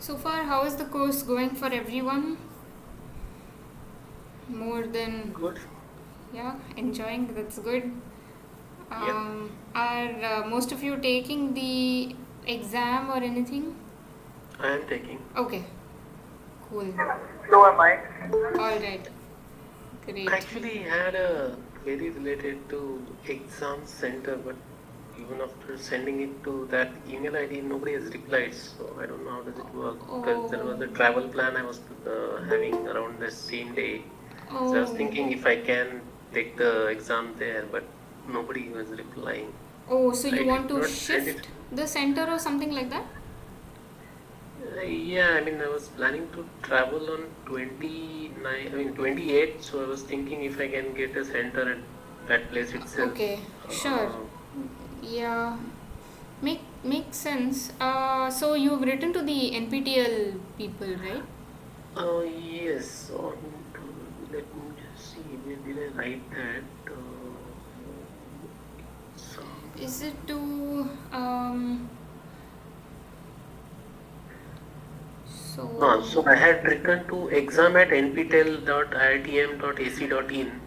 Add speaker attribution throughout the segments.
Speaker 1: So far, how is the course going for everyone? More than,
Speaker 2: Good.
Speaker 1: yeah, enjoying, that's good.
Speaker 2: Yep.
Speaker 1: Are most of you taking the exam or anything?
Speaker 2: I am taking.
Speaker 1: Okay, cool.
Speaker 2: So am I.
Speaker 1: Alright,
Speaker 2: I
Speaker 1: great.
Speaker 2: actually had a query related to exam center, but even after sending it to that email ID, nobody has replied. So I don't know how does it work because there
Speaker 1: Oh,
Speaker 2: was a travel plan I was having around the same day. So I was
Speaker 1: oh,
Speaker 2: thinking if I can take the exam there, but nobody was replying.
Speaker 1: oh, so you
Speaker 2: I
Speaker 1: want
Speaker 2: did
Speaker 1: to
Speaker 2: not send it.
Speaker 1: shift the center or something like that?
Speaker 2: Yeah, I mean, I was planning to travel on 29, I mean 28, so I was thinking if I can get a center at that place itself.
Speaker 1: Okay, sure.
Speaker 2: Uh,
Speaker 1: Yeah, makes sense. So you've written to the NPTEL people, right?
Speaker 2: yes, let me just see, where did I write that? Some,
Speaker 1: Is it to
Speaker 2: so
Speaker 1: so
Speaker 2: I had written to exam at nptel.iitm.ac.in,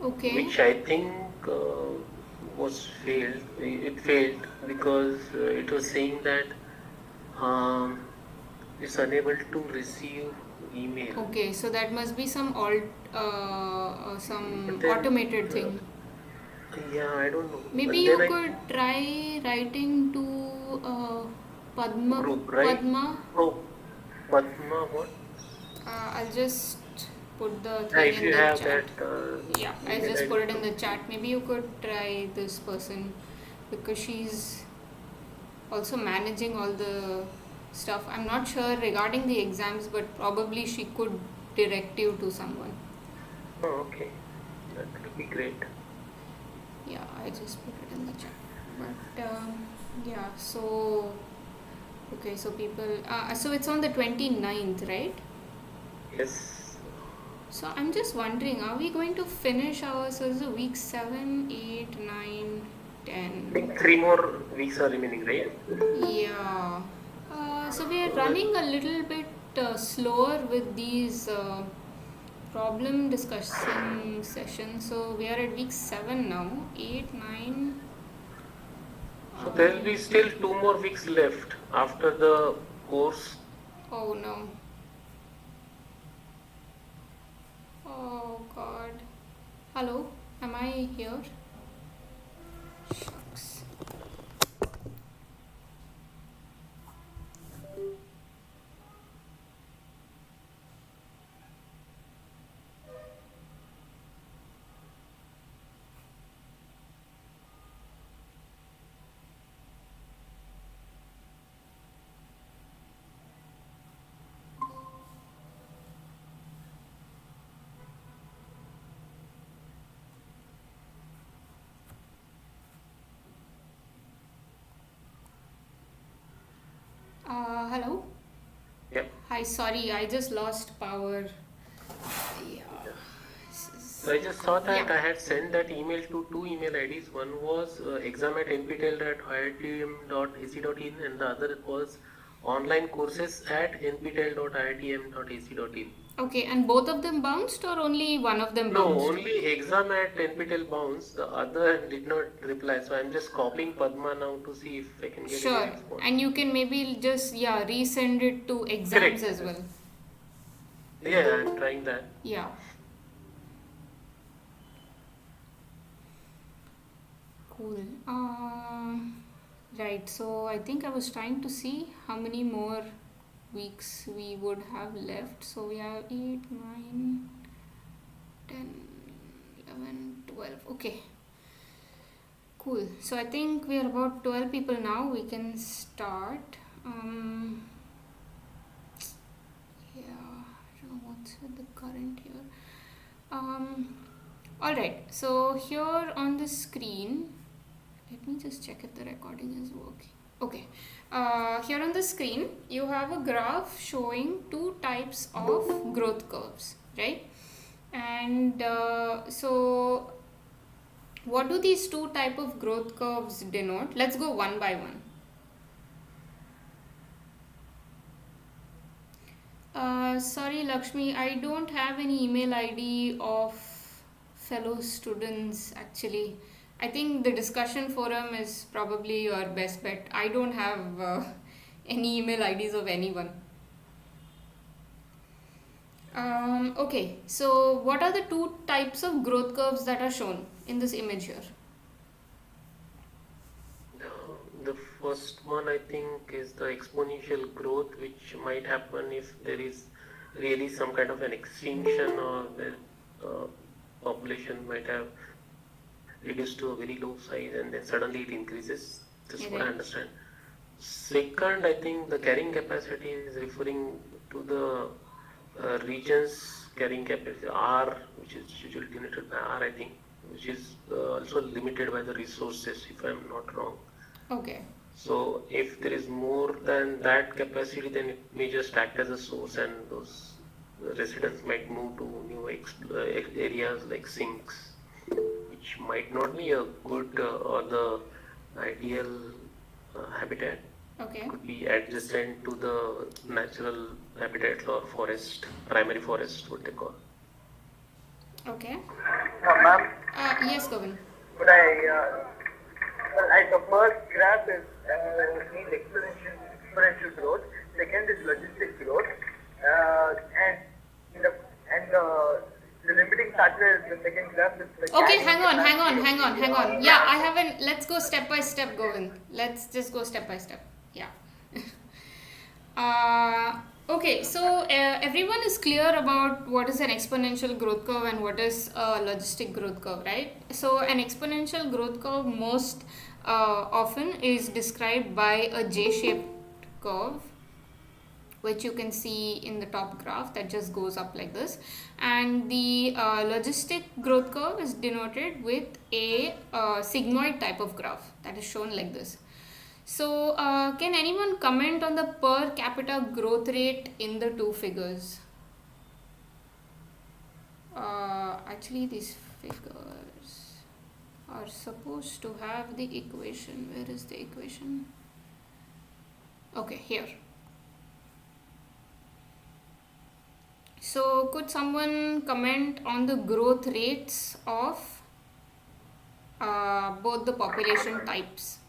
Speaker 1: okay,
Speaker 2: which I think was failed. It failed because it was saying that um, it's unable to receive email.
Speaker 1: okay, so that must be some
Speaker 2: But
Speaker 1: some
Speaker 2: then,
Speaker 1: automated thing.
Speaker 2: yeah, I don't know.
Speaker 1: Maybe
Speaker 2: And then
Speaker 1: you
Speaker 2: I
Speaker 1: could try writing to Padma.
Speaker 2: group, right?
Speaker 1: Padma.
Speaker 2: Oh, Padma, what?
Speaker 1: I'll just put the
Speaker 2: Yeah,
Speaker 1: thing
Speaker 2: if
Speaker 1: in
Speaker 2: you
Speaker 1: the
Speaker 2: have
Speaker 1: chat.
Speaker 2: that
Speaker 1: Yeah, I
Speaker 2: email
Speaker 1: just
Speaker 2: ID
Speaker 1: put it in the
Speaker 2: to.
Speaker 1: chat. Maybe you could try this person because she's also managing all the stuff. I'm not sure regarding the exams, but probably she could direct you to someone.
Speaker 2: Oh, okay. That will be great.
Speaker 1: Yeah, I just put it in the chat. But yeah, so okay, so people, so it's on the 29th, right?
Speaker 2: Yes.
Speaker 1: So I'm just wondering, are we going to finish our, so this is week 7, 8, 9,
Speaker 2: I
Speaker 1: 10?
Speaker 2: think 3 more weeks are remaining, right?
Speaker 1: Yeah. So we are
Speaker 2: Well,
Speaker 1: running a little bit slower with these problem discussion sessions. So we are at week 7 now. 8, 9.
Speaker 2: so there will be still 2 more weeks left after the course.
Speaker 1: Oh no. Oh god. Hello, am I here? Shucks. Hello?
Speaker 2: Yep.
Speaker 1: Hi, sorry, I just lost power. Yeah.
Speaker 2: Yeah.
Speaker 1: This
Speaker 2: So
Speaker 1: is,
Speaker 2: I just saw
Speaker 1: yeah.
Speaker 2: that I had sent that email to two email IDs. One was exam at nptel.iitm.ac.in and the other was online courses at nptel.iitm.ac.in.
Speaker 1: Okay, and both of them bounced or only one of them
Speaker 2: No,
Speaker 1: bounced?
Speaker 2: only exam at NPTEL bounce. The other did not reply. So I'm just copying Padma now to see if I can get any
Speaker 1: Sure.
Speaker 2: response.
Speaker 1: And you can maybe just, yeah, resend it to exams
Speaker 2: Correct.
Speaker 1: as well.
Speaker 2: Yeah, I'm trying that.
Speaker 1: Yeah. Cool. Right, so I think I was trying to see how many more weeks we would have left. So we have 8, 9, 10, 11, 12. Okay, cool. So I think we are about 12 people now. We can start. Yeah, I don't know what's with the current here. All right, so here on the screen, let me just check if the recording is working. Okay, here on the screen, you have a graph showing two types of growth curves, right? And so, what do these two type of growth curves denote? Let's go one by one. Sorry, Lakshmi, I don't have any email ID of fellow students actually. I think the discussion forum is probably your best bet. I don't have any email IDs of anyone. Okay, so what are the two types of growth curves that are shown in this image here?
Speaker 2: The first one I think is the exponential growth, which might happen if there is really some kind of an extinction, or the population might have reduced to a very low size and then suddenly it increases. That's what I
Speaker 1: Right.
Speaker 2: understand. Second, I think the carrying capacity is referring to the region's carrying capacity R, which is usually denoted by R, I think, which is also limited by the resources, if I'm not wrong.
Speaker 1: Okay.
Speaker 2: So if there is more than that capacity, then it may just act as a source, and those residents might move to new areas like sinks, which might not be a good or the ideal habitat.
Speaker 1: Okay.
Speaker 2: Could be adjacent to the natural habitat or forest, primary forest, what they call.
Speaker 1: Okay.
Speaker 3: Ma'am,
Speaker 1: Yes, Govind.
Speaker 3: but the first graph is means exponential growth. Second is logistic growth, and the limiting factor is the second graph is the
Speaker 1: Okay,
Speaker 3: carrying
Speaker 1: hang on.
Speaker 3: capacity of the
Speaker 1: Yeah, I haven't. Let's go step by step, Govind. Let's just go step by step. Yeah. Okay, so everyone is clear about what is an exponential growth curve and what is a logistic growth curve, right? So, an exponential growth curve most often is described by a J shaped curve, which you can see in the top graph that just goes up like this, and the logistic growth curve is denoted with a sigmoid type of graph that is shown like this. So can anyone comment on the per capita growth rate in the two figures? Actually these figures are supposed to have the equation. Where is the equation? Okay, here. So, could someone comment on the growth rates of both the population types?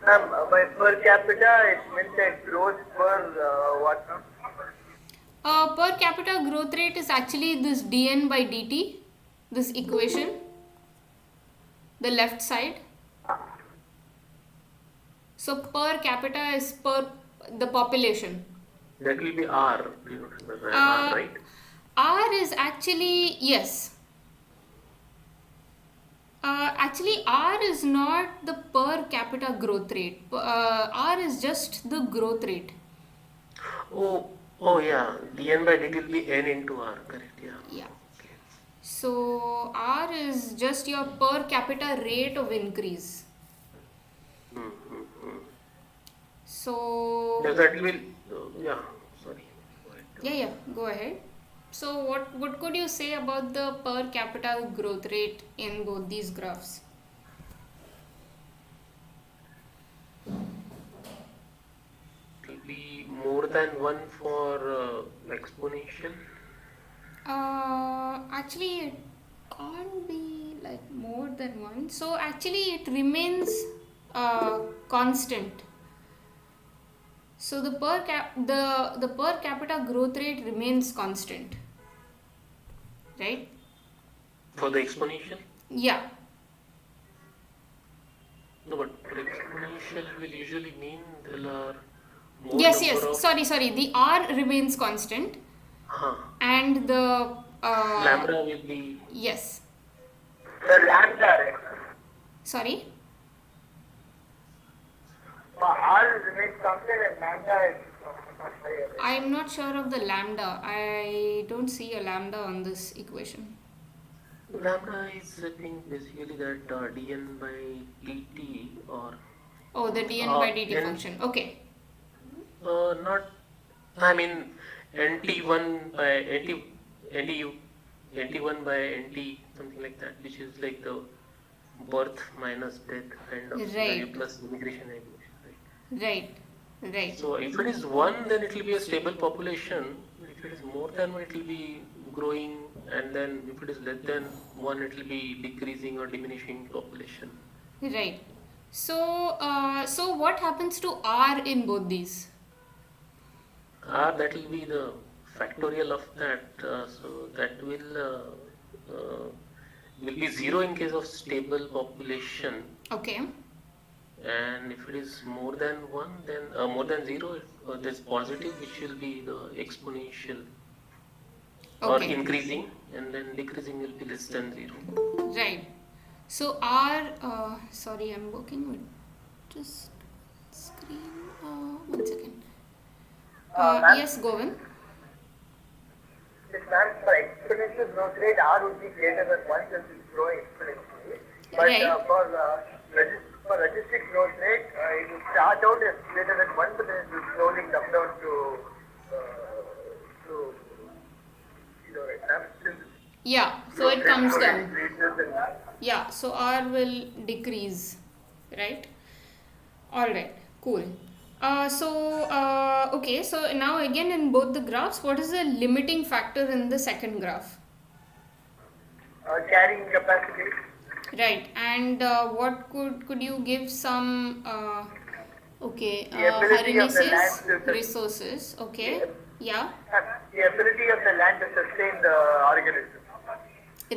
Speaker 3: Ma'am, by per capita it means that growth per what? Ma'am?
Speaker 1: Per capita growth rate is actually this dn by dt, this equation, the left side. So, per capita is per the population.
Speaker 2: That will be R, R, right?
Speaker 1: R is actually, yes. Actually, R is not the per capita growth rate. R is just the growth rate.
Speaker 2: Oh yeah, dn by dt will be n into R, correct, yeah.
Speaker 1: Yeah.
Speaker 2: Okay.
Speaker 1: So, R is just your per capita rate of increase.
Speaker 2: Mm-hmm.
Speaker 1: So,
Speaker 2: Yeah, that will, yeah, sorry.
Speaker 1: yeah, go ahead. So, what could you say about the per capita growth rate in both these graphs?
Speaker 2: It will be more than 1 for exponential.
Speaker 1: Actually, it can't be like more than one. So, actually, it remains constant. So the the per capita growth rate remains constant, right?
Speaker 2: For the exponential?
Speaker 1: Yeah.
Speaker 2: No, but for exponential will usually mean there are more
Speaker 1: Yes,
Speaker 2: number
Speaker 1: yes.
Speaker 2: of
Speaker 1: Sorry. The R remains constant,
Speaker 2: huh,
Speaker 1: and the
Speaker 2: lambda will be
Speaker 1: yes.
Speaker 3: The lambda, right?
Speaker 1: Sorry.
Speaker 3: R remains constant and lambda is not higher, right?
Speaker 1: I'm not sure of the lambda. I don't see a lambda on this equation.
Speaker 2: lambda is I think basically that dn by dt or
Speaker 1: Oh, the dn by dt
Speaker 2: n
Speaker 1: function. Okay.
Speaker 2: not I mean nt1 by ntu nt1 by nt something like that, which is like the birth minus death kind of value
Speaker 1: Right.
Speaker 2: plus immigration evolution, right?
Speaker 1: Right. Right.
Speaker 2: So if it is 1, then it will be a stable population. If it is more than 1, it will be growing, and then if it is less than 1, it will be decreasing or diminishing population.
Speaker 1: Right. So what happens to R in both these?
Speaker 2: That will be the factorial of that. So that will be 0 in case of stable population,
Speaker 1: Okay.
Speaker 2: and if it is more than 1, then more than 0, there's positive, which will be the exponential or
Speaker 1: Okay.
Speaker 2: increasing, and then decreasing will be less than 0.
Speaker 1: Right. So R. Sorry, I'm working with just screen. 1 second.
Speaker 3: Ma'am,
Speaker 1: Yes, Govind.
Speaker 3: yes, ma'am, for exponential growth rate, R would be greater than 1 since it's growing exponentially. But
Speaker 1: Right.
Speaker 3: for logistic growth rate, it will start out as greater than 1, but then it will slowly come down to 0, right, ma'am? Since
Speaker 1: Yeah. So
Speaker 3: growth
Speaker 1: it
Speaker 3: rate
Speaker 1: comes
Speaker 3: slowly
Speaker 1: down.
Speaker 3: decreases and
Speaker 1: Yeah. So R will decrease. Right. All right. Cool. Okay. So now again in both the graphs, what is the limiting factor in the second graph?
Speaker 3: carrying capacity.
Speaker 1: Right. And what could you give some okay
Speaker 3: The ability of the land
Speaker 1: Harinesis
Speaker 3: to
Speaker 1: resources? Okay.
Speaker 3: the,
Speaker 1: Yeah.
Speaker 3: the ability of the land to sustain the organism,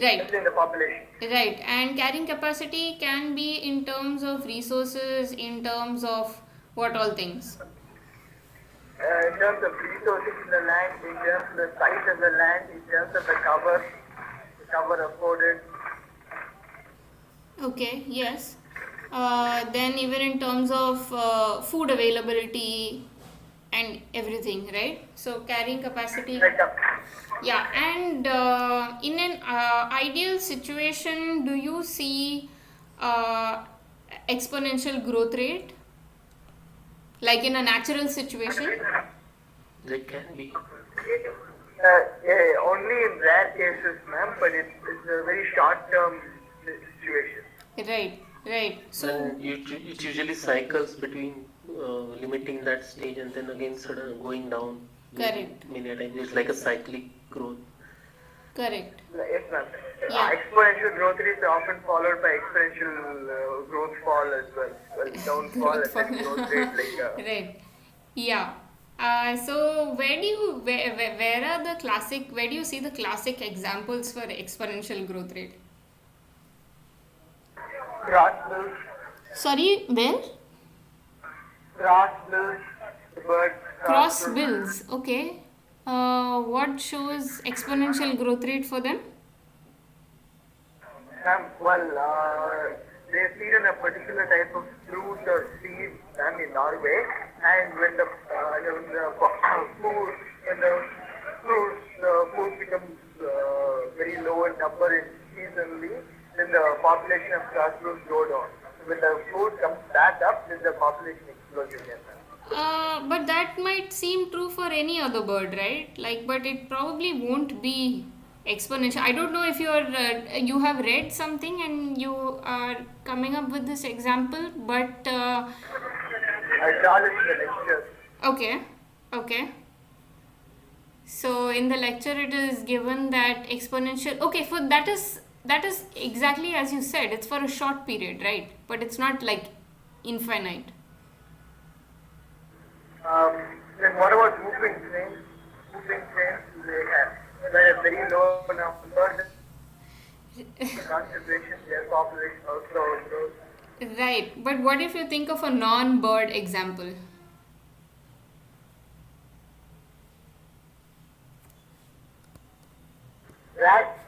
Speaker 1: Right.
Speaker 3: sustain the population.
Speaker 1: Right. And carrying capacity can be in terms of resources, in terms of what all things?
Speaker 3: In terms of resources in the land, in terms of the size of the land, in terms of the cover afforded.
Speaker 1: Okay, yes. Then even in terms of food availability and everything, right? So carrying capacity.
Speaker 3: Like
Speaker 1: Yeah, and in an ideal situation, do you see exponential growth rate? Like in a natural situation?
Speaker 2: There can be.
Speaker 3: only in rare cases, ma'am, but it's a very short-term situation.
Speaker 1: Right, right. So,
Speaker 2: And it usually cycles between limiting that stage and then again sudden going down.
Speaker 1: correct,
Speaker 2: Many a times it's like a cyclic growth.
Speaker 1: correct.
Speaker 3: Yes, ma'am.
Speaker 1: Yeah.
Speaker 3: Exponential growth rates are often followed by exponential growth fall as well. Well, downfall and then growth rate
Speaker 1: Right. Yeah. So where are the classic, where do you see the classic examples for exponential growth rate?
Speaker 3: grass bills,
Speaker 1: Sorry, where?
Speaker 3: grass bills, birds,
Speaker 1: Cross bills. Okay. What shows exponential growth rate for them?
Speaker 3: They feed on a particular type of fruit or seed in Norway, and when the food becomes very low in number in seasonally, then the population of grassroots go down. When the food comes back up, then the population explodes again.
Speaker 1: But that might seem true for any other bird, right? Like, but it probably won't be exponential. I don't know if you have read something and you are coming up with this example, but
Speaker 3: I saw this in the lecture.
Speaker 1: okay, okay. So in the lecture, it is given that exponential. Okay, for that is exactly as you said. It's for a short period, right? But it's not like infinite.
Speaker 3: Then what about moving trains? Moving trains, they have very low number. Concentration, their population also grows.
Speaker 1: Right, but what if you think of a non-bird example?
Speaker 3: Rats.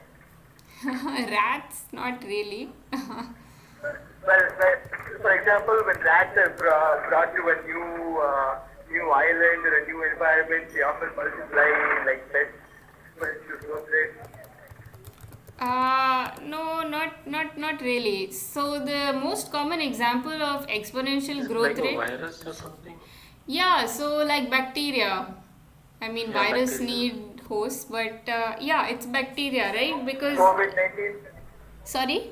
Speaker 1: Rats, not really.
Speaker 3: Well, for example, when rats are brought to a new island or a new environment, they often multiply like pets, exponential growth rate.
Speaker 1: No, not really. So the most common example of exponential
Speaker 2: Is it like
Speaker 1: growth
Speaker 2: a
Speaker 1: rate,
Speaker 2: virus or something?
Speaker 1: yeah. So like bacteria. I mean,
Speaker 2: Yeah,
Speaker 1: virus
Speaker 2: bacteria.
Speaker 1: need hosts, but yeah, it's bacteria, right? Because
Speaker 3: COVID-19.
Speaker 1: sorry.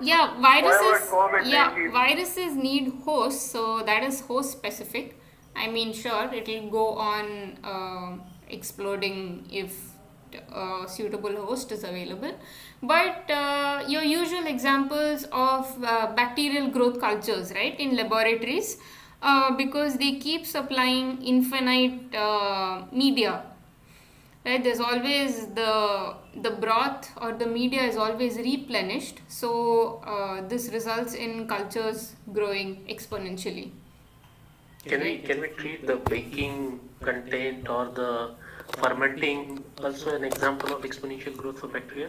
Speaker 1: Yeah,
Speaker 3: What about
Speaker 1: yeah,
Speaker 3: COVID-19?
Speaker 1: viruses need hosts, so that is host specific. I mean, sure, it will go on exploding if a suitable host is available. But your usual examples of bacterial growth cultures, right, in laboratories, because they keep supplying infinite media, right? There's always the broth or the media is always replenished, so this results in cultures growing exponentially.
Speaker 2: Can we treat the baking content or the fermenting also an example of exponential growth for bacteria?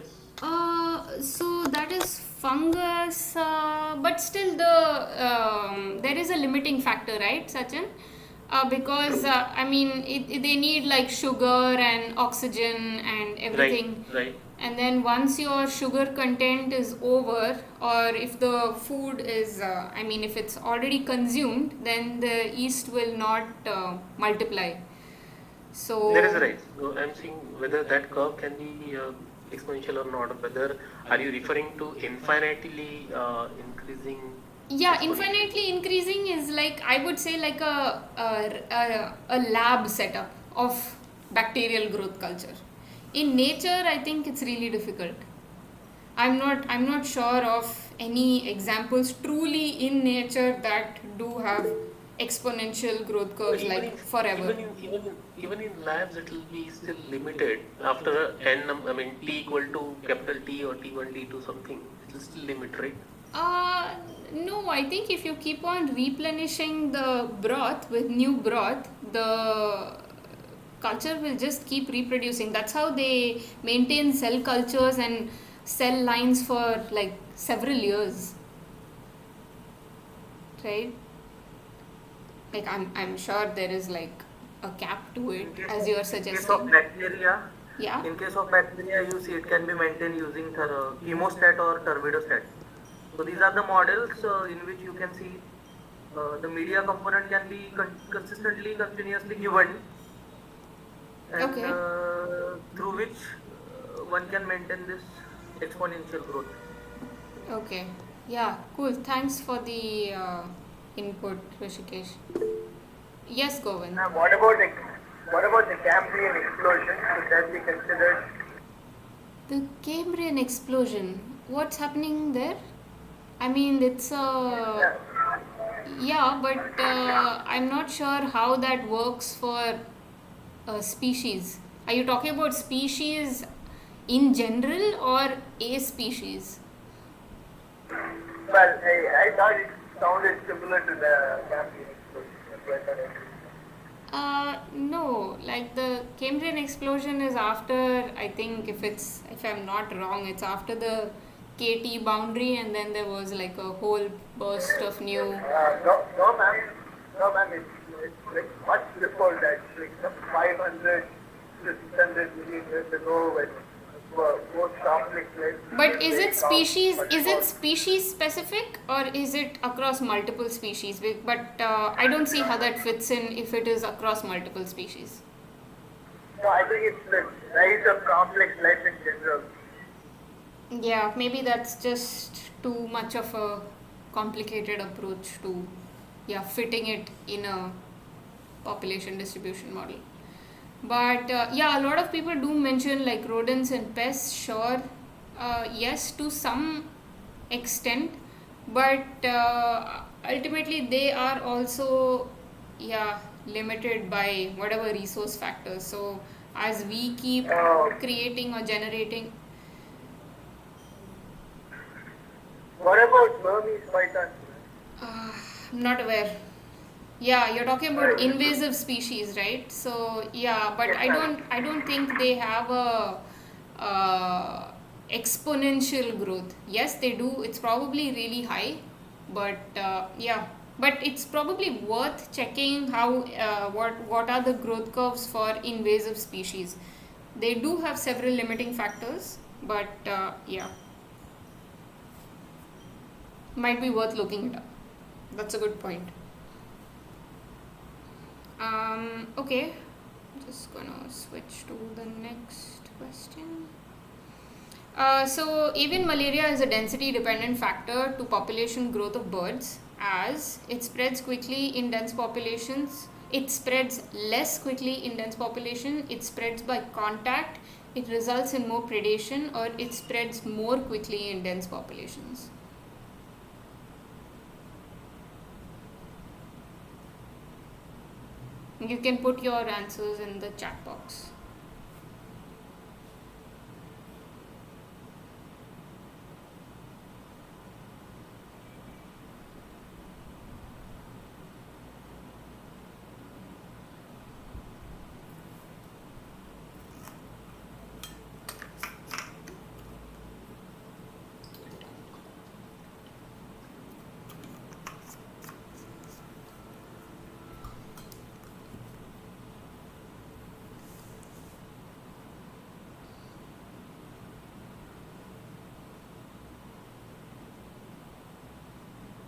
Speaker 1: So that is fungus, but still there is a limiting factor, right, Sachin? Because
Speaker 2: True.
Speaker 1: I mean, they need like sugar and oxygen and
Speaker 2: Right,
Speaker 1: everything,
Speaker 2: right.
Speaker 1: and then once your sugar content is over, or if the food is, I mean, if it's already consumed, then the yeast will not multiply.
Speaker 2: There is a
Speaker 1: So
Speaker 2: rise. So I'm seeing whether that curve can be exponential or not. Whether are you referring to infinitely increasing
Speaker 1: yeah,
Speaker 2: exponentially?
Speaker 1: infinitely increasing is like, I would say, like a lab setup of bacterial growth culture. In nature, I think it's really difficult. I'm not sure of any examples truly in nature that do have exponential growth
Speaker 2: No,
Speaker 1: curves like forever.
Speaker 2: even in labs, it will be still limited after n. I mean t equal to capital T or T1 T2 something. It will still limit, right?
Speaker 1: Uh, no, I think if you keep on replenishing the broth with new broth, the culture will just keep reproducing. That's how they maintain cell cultures and cell lines for like several years, right? Like I'm sure there is like a cap to
Speaker 4: In
Speaker 1: it,
Speaker 4: case
Speaker 1: as
Speaker 4: of
Speaker 1: you are
Speaker 4: in case of
Speaker 1: suggesting.
Speaker 4: bacteria,
Speaker 1: Yeah.
Speaker 4: in case of bacteria, you see it can be maintained using chemostat or turbidostat. So these are the models in which you can see the media component can be consistently, continuously given, and
Speaker 1: Okay.
Speaker 4: through which one can maintain this exponential growth.
Speaker 1: Okay. Yeah. Cool. Thanks for the input, Rishikesh. Yes, Govind.
Speaker 3: Now, what about the Cambrian explosion? Should that be considered?
Speaker 1: The Cambrian explosion. What's happening there? I mean, it's a
Speaker 3: Yeah.
Speaker 1: yeah, but I'm not sure how that works for a species. Are you talking about species in general or a species?
Speaker 3: Well, I thought it sounded similar to the Cambrian explosion. That's why I thought I'd
Speaker 1: No, like the Cambrian explosion is after, I think, if I'm not wrong, it's after the KT boundary, and then there was like a whole burst of new.
Speaker 3: No, no, ma'am. No, ma'am. It's like much before that. It's like some 500 to 600 million years ago when both conflicts
Speaker 1: But
Speaker 3: became very much
Speaker 1: is it
Speaker 3: more.
Speaker 1: species specific, or is it across multiple species? But I don't see how that fits in if it is across multiple species.
Speaker 3: No, I think it's the rise of complex life in general.
Speaker 1: Yeah, maybe that's just too much of a complicated approach to, yeah, fitting it in a population distribution model. But yeah, a lot of people do mention like rodents and pests, sure, yes, to some extent, but ultimately they are also, yeah, limited by whatever resource factors. So as we keep
Speaker 3: Uh,
Speaker 1: creating or generating,
Speaker 3: What about Burmese python?
Speaker 1: I'm not aware. Yeah, you're talking about
Speaker 3: Alright.
Speaker 1: invasive species, right? So yeah, but
Speaker 3: Yes,
Speaker 1: I
Speaker 3: ma'am.
Speaker 1: don't think they have a exponential growth. Yes, they do. It's probably really high, but yeah, but it's probably worth checking how what are the growth curves for invasive species. They do have several limiting factors, but yeah, might be worth looking it up. That's a good point. Okay, just gonna switch to the next question. So even malaria is a density dependent factor to population growth of birds, as it spreads quickly in dense populations. It spreads less quickly in dense population. It spreads by contact. It results in more predation, or it spreads more quickly in dense populations. You can put your answers in the chat box.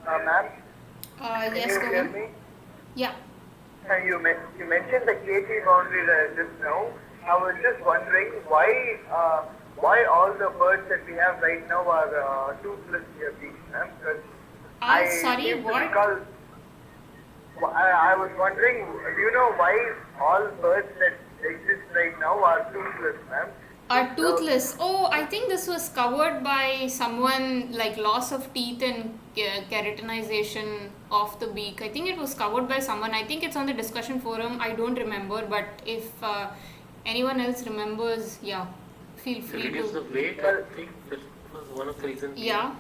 Speaker 3: Ma'am, can
Speaker 1: Yes,
Speaker 3: you
Speaker 1: go
Speaker 3: hear
Speaker 1: on.
Speaker 3: me?
Speaker 1: Yeah.
Speaker 3: You mentioned the KT boundary just now. I was just wondering why all the birds that we have right now are toothless here, ma'am? Because I
Speaker 1: Sorry,
Speaker 3: seem to
Speaker 1: what?
Speaker 3: recall. I was wondering, do you know why all birds that exist right now are toothless, ma'am?
Speaker 1: Are
Speaker 3: So,
Speaker 1: toothless. Oh, I think this was covered by someone, like loss of teeth and keratinization of the beak. I think it was covered by someone. I think it's on the discussion forum. I don't remember, but if anyone else remembers, yeah, feel
Speaker 2: They
Speaker 1: free
Speaker 2: reduce
Speaker 1: to.
Speaker 2: the weight, I
Speaker 3: well,
Speaker 2: think that was one of the reasons being.
Speaker 1: Yeah,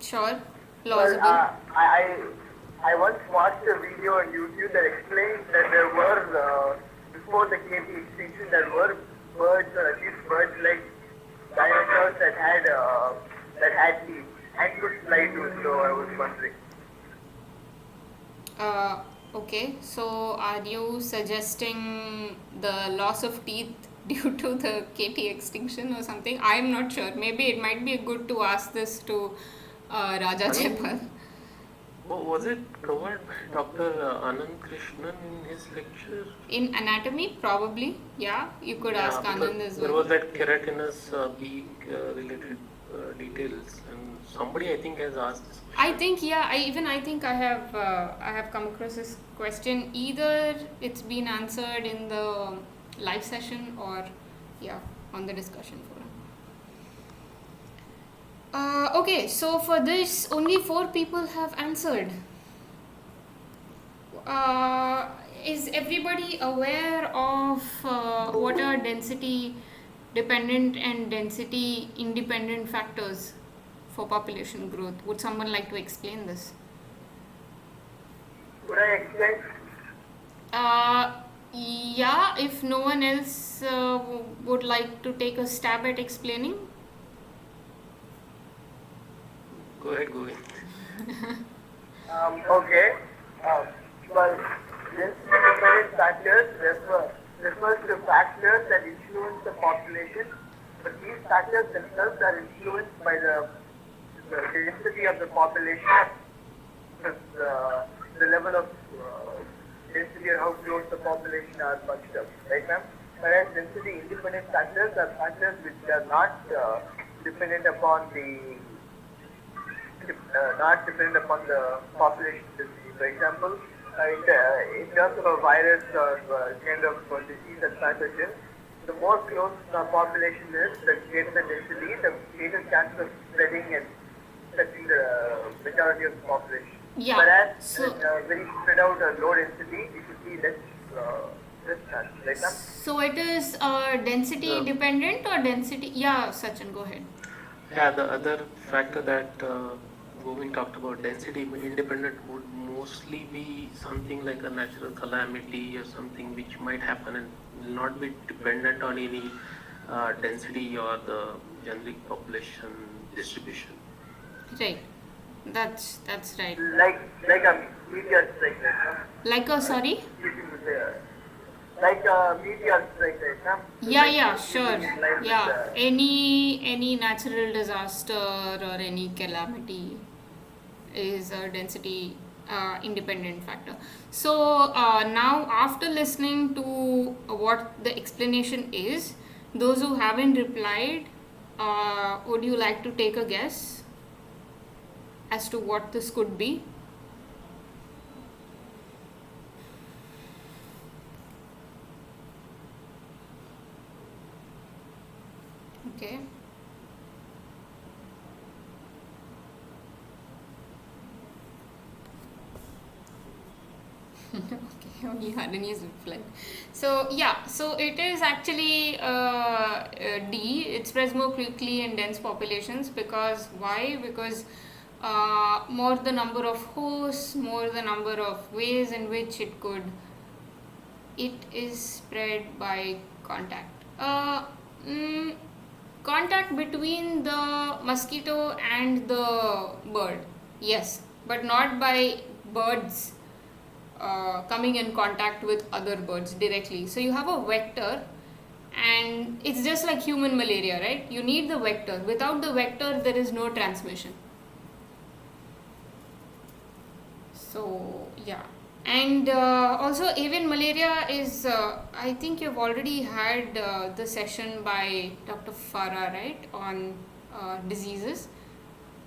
Speaker 1: sure,
Speaker 3: well,
Speaker 1: plausible.
Speaker 3: I once watched a video on YouTube that explained that there were, before the KT extinction, there were birds, or at least birds like dinosaurs that had teeth and could fly too. So I was wondering.
Speaker 1: Uh, okay, so are you suggesting the loss of teeth due to the KT extinction or something? I'm not sure. Maybe it might be good to ask this to Raja
Speaker 2: I
Speaker 1: Jaipal.
Speaker 2: mean, was it covered by Dr. Anand Krishnan in his lecture?
Speaker 1: In anatomy, probably. Yeah, you could
Speaker 2: Yeah,
Speaker 1: ask
Speaker 2: because
Speaker 1: Anand as
Speaker 2: there
Speaker 1: well.
Speaker 2: was that keratinous beak related details, and somebody I think has asked this
Speaker 1: I
Speaker 2: question.
Speaker 1: think yeah. I think I have come across this question. Either it's been answered in the live session or yeah on the discussion forum. Okay, so for this, only 4 people have answered. Uh, is everybody aware of what are density dependent and density independent factors for population growth? Would someone like to explain this?
Speaker 3: Could I explain?
Speaker 1: Uh, yeah, if no one else would like to take a stab at explaining.
Speaker 2: Go ahead, go ahead.
Speaker 3: Okay. Um, well, density-dependent factors refers to factors that influence the population, but these factors themselves are influenced by the density of the population, the level of density or how close the population are bunched up, right, ma'am? Whereas density-independent factors are factors which are not dependent upon not dependent upon the population density. For example, in terms of a virus or kind of disease and pathogen, the more close the population is, the greater the density, the greater chance of spreading and affecting the majority of the population.
Speaker 1: Yeah.
Speaker 3: Whereas
Speaker 1: So
Speaker 3: in very spread out or low density, it would be less chance, right, ma'am?
Speaker 1: so it is density
Speaker 2: The,
Speaker 1: dependent or density? Yeah, Sachin, go ahead.
Speaker 2: yeah, the other factor that Govind talked about density independent would mostly be something like a natural calamity or something which might happen and will not be dependent on any density or the generic population distribution.
Speaker 1: Right. That's right.
Speaker 3: Like a meteor strike, right?
Speaker 1: Like a sorry?
Speaker 3: Like a meteor strike, right?
Speaker 1: Yeah,
Speaker 3: Like
Speaker 1: yeah,
Speaker 3: keeping
Speaker 1: sure.
Speaker 3: in line with
Speaker 1: Yeah,
Speaker 3: the
Speaker 1: any natural disaster or any calamity is a density independent factor. So now, after listening to what the explanation is, those who haven't replied, would you like to take a guess as to what this could be? Okay. Okay, only Harini is replying. So yeah, so it is actually D. It spreads more quickly in dense populations because why? Because more the number of hosts, more the number of ways in which it is spread by contact. Mm, Contact between the mosquito and the bird, yes, but not by birds coming in contact with other birds directly. So you have a vector, and it's just like human malaria, right? You need the vector. Without the vector, there is no transmission. So yeah, and also avian malaria is. I think you've already had the session by Dr. Farah, right, on diseases.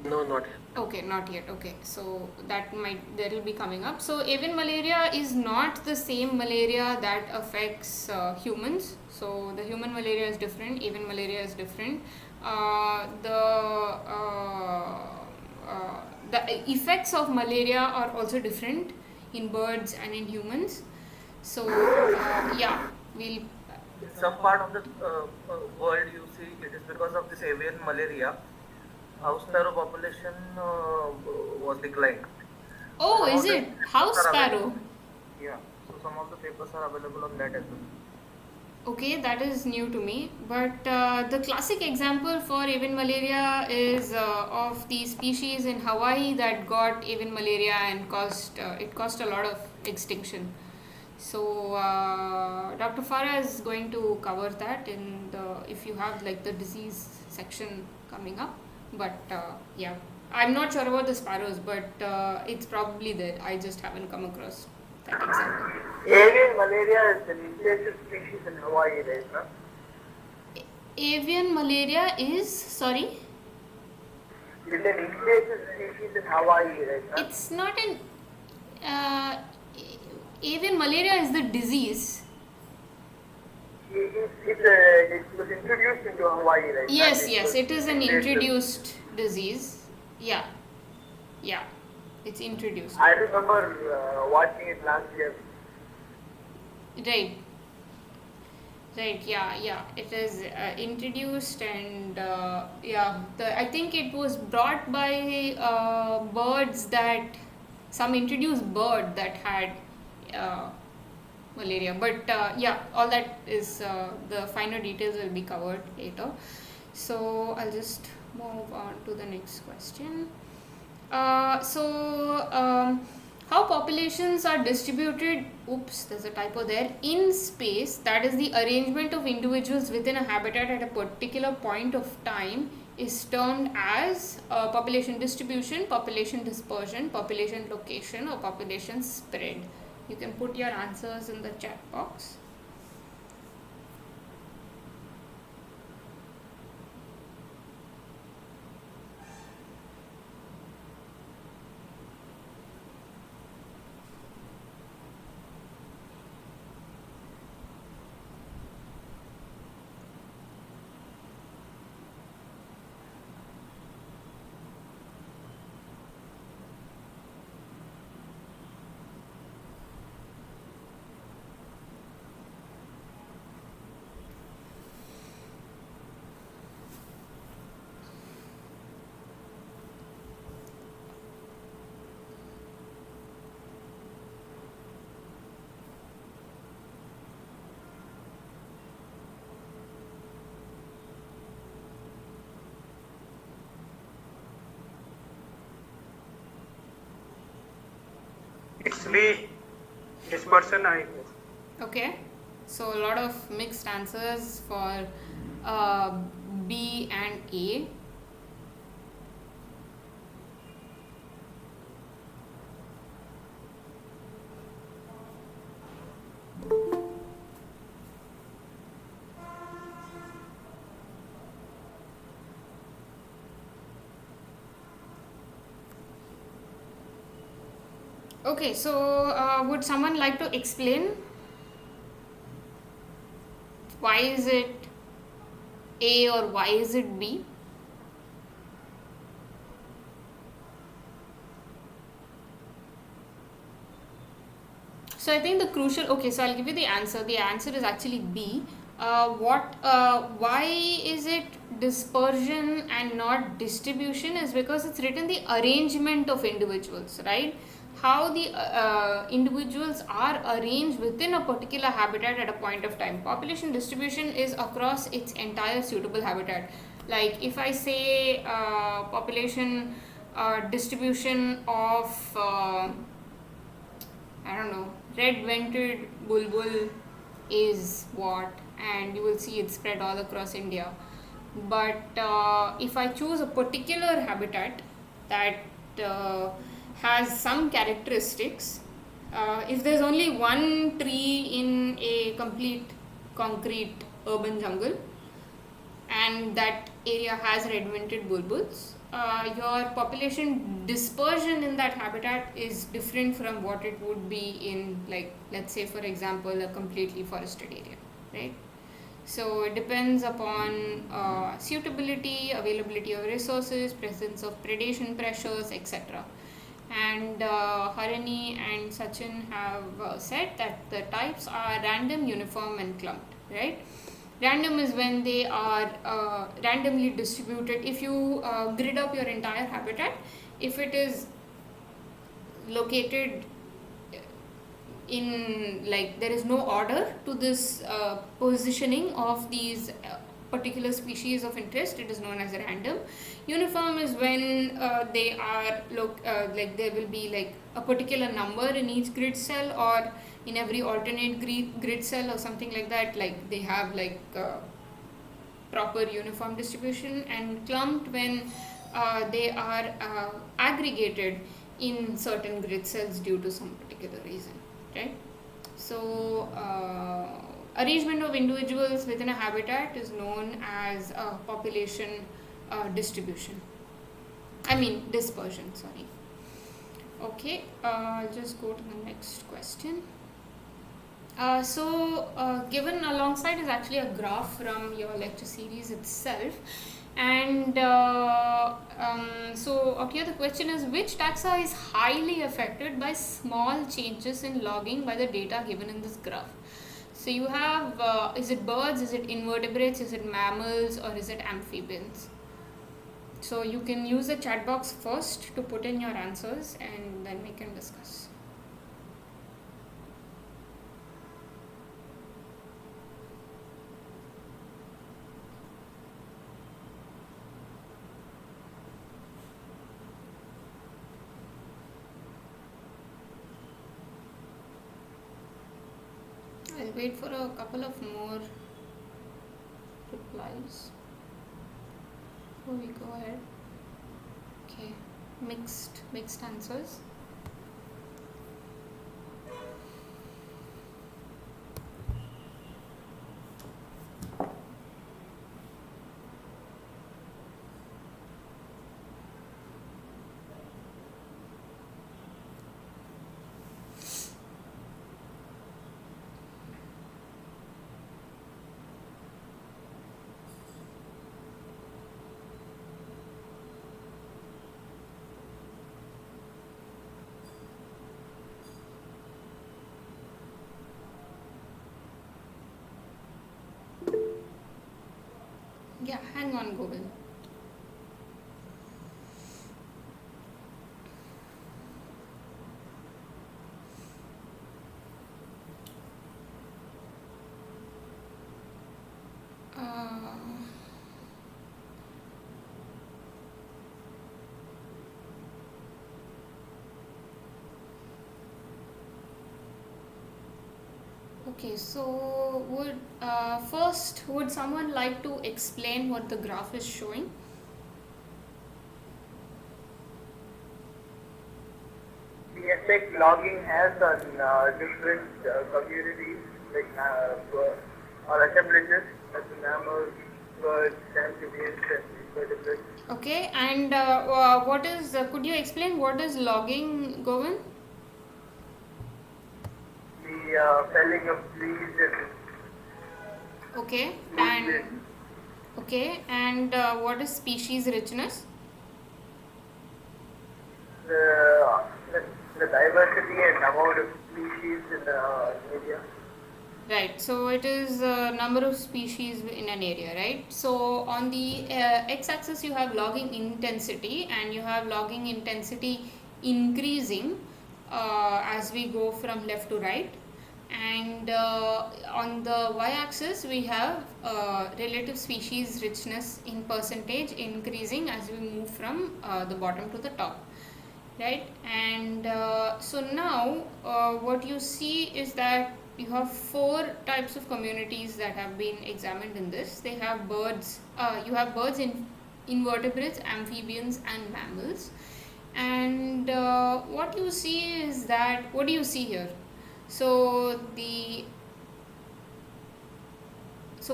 Speaker 2: No, not yet.
Speaker 1: Okay, not yet. Okay, so that will be coming up. So avian malaria is not the same malaria that affects humans. So the human malaria is different. Avian malaria is different. The effects of malaria are also different in birds and in humans. So yeah, we'll.
Speaker 4: In some part of the world, you see, it is because of this avian malaria, house sparrow population was declined.
Speaker 1: Oh,
Speaker 4: Some
Speaker 1: is
Speaker 4: of the
Speaker 1: it
Speaker 4: papers
Speaker 1: house
Speaker 4: are
Speaker 1: sparrow?
Speaker 4: available. Yeah, so some of the papers are available on that as well.
Speaker 1: Okay, that is new to me. But the classic example for avian malaria is of the species in Hawaii that got avian malaria and caused a lot of extinction. So Dr. Farah is going to cover that in the if you have like the disease section coming up. But yeah, I'm not sure about the sparrows, but it's probably there. I just haven't come across that example.
Speaker 3: avian malaria is an invasive species in Hawaii, right?
Speaker 1: Avian malaria is sorry.
Speaker 3: It's an invasive species in Hawaii, right?
Speaker 1: It's not an uh, avian malaria is the disease.
Speaker 3: It was introduced into Hawaii, right?
Speaker 1: Yes, yes,
Speaker 3: was
Speaker 1: it is an
Speaker 3: invasive.
Speaker 1: introduced disease. Yeah, yeah, it's introduced.
Speaker 3: I remember watching it last year.
Speaker 1: Right, right, yeah. It is introduced, and yeah, I think it was brought by birds that some introduced bird that had uh, malaria. But yeah, all that is the finer details will be covered later. So I'll just move on to the next question. How populations are distributed, oops, there's a typo there, in space, that is the arrangement of individuals within a habitat at a particular point of time, is termed as population distribution, population dispersion, population location, or population spread. You can put your answers in the chat box.
Speaker 5: mostly dispersion, I guess.
Speaker 1: Okay, so a lot of mixed answers for B and A. Okay, so would someone like to explain why is it A or why is it B? So I think the crucial. Okay, so I'll give you the answer. The answer is actually B. Why is it dispersion and not distribution? Is because it's written the arrangement of individuals, right? How the individuals are arranged within a particular habitat at a point of time. Population distribution is across its entire suitable habitat. Like if I say population distribution of I don't know, red vented bulbul is what, and you will see it spread all across India. But if I choose a particular habitat that has some characteristics, if there's only one tree in a complete concrete urban jungle, and that area has red vented bulbuls, your population dispersion in that habitat is different from what it would be in, like, let's say for example, a completely forested area, right? So it depends upon suitability, availability of resources, presence of predation pressures, etc. And Harini and Sachin have said that the types are random, uniform, and clumped, right? Random is when they are randomly distributed. If you grid up your entire habitat, if it is located in, like, there is no order to this positioning of these particular species of interest, it is known as random. Uniform is when they are like there will be like a particular number in each grid cell or in every alternate grid cell or something like that, like they have like proper uniform distribution. And clumped when they are aggregated in certain grid cells due to some particular reason, right? So arrangement of individuals within a habitat is known as population distribution, I mean dispersion, sorry. Okay, just go to the next question. Given alongside is actually a graph from your lecture series itself. And so up here the question is, which taxa is highly affected by small changes in logging by the data given in this graph? So you have, is it birds, is it invertebrates, is it mammals, or is it amphibians? So you can use the chat box first to put in your answers and then we can discuss. I'll wait for a couple of more replies before we go ahead. Okay, mixed answers. Yeah, hang on, Govind. Okay, so would someone like to explain what the graph is showing?
Speaker 3: The effect logging has on different communities, like or assemblages, like mammals, birds, amphibians, and invertebrates.
Speaker 1: Okay, and what is? Could you explain what is logging, Govind?
Speaker 3: The felling of trees and
Speaker 1: Okay,
Speaker 3: trees
Speaker 1: and what is species richness?
Speaker 3: the, the, the diversity and amount of species in the area.
Speaker 1: Right, so it is number of species in an area, right? So on the x-axis you have logging intensity, and you have logging intensity increasing as we go from left to right, and on the y-axis we have relative species richness in percentage increasing as we move from the bottom to the top, right? And so now what you see is that you have four types of communities that have been examined in this. They have birds, you have birds in invertebrates, amphibians and mammals. And what you see is that, what do you see here? So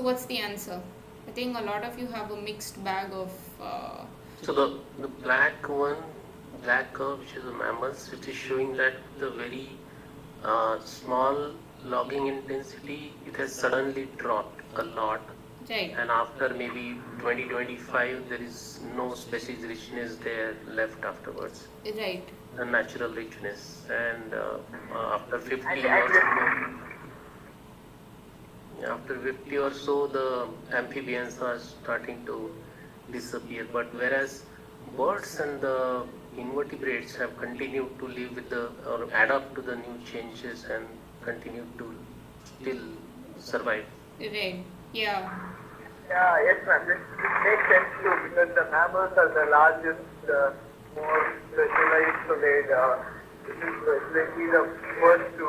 Speaker 1: what's the answer? I think a lot of you have a mixed bag of
Speaker 2: So the black one, black curve, which is the mammals, which is showing that the very small logging intensity, it has suddenly dropped a lot.
Speaker 1: right.
Speaker 2: And after maybe 2025, there is no species richness there left afterwards,
Speaker 1: Right.
Speaker 2: the natural richness. And after 50
Speaker 3: And,
Speaker 2: or
Speaker 3: and
Speaker 2: so, after 50 or so, the amphibians are starting to disappear. But whereas birds and the invertebrates have continued to live with the or adapt to the new changes and continue to still survive.
Speaker 1: Right. Yeah.
Speaker 3: yeah, yes, ma'am. This makes sense too because the mammals are the largest, more specialized, so this is basically the first to.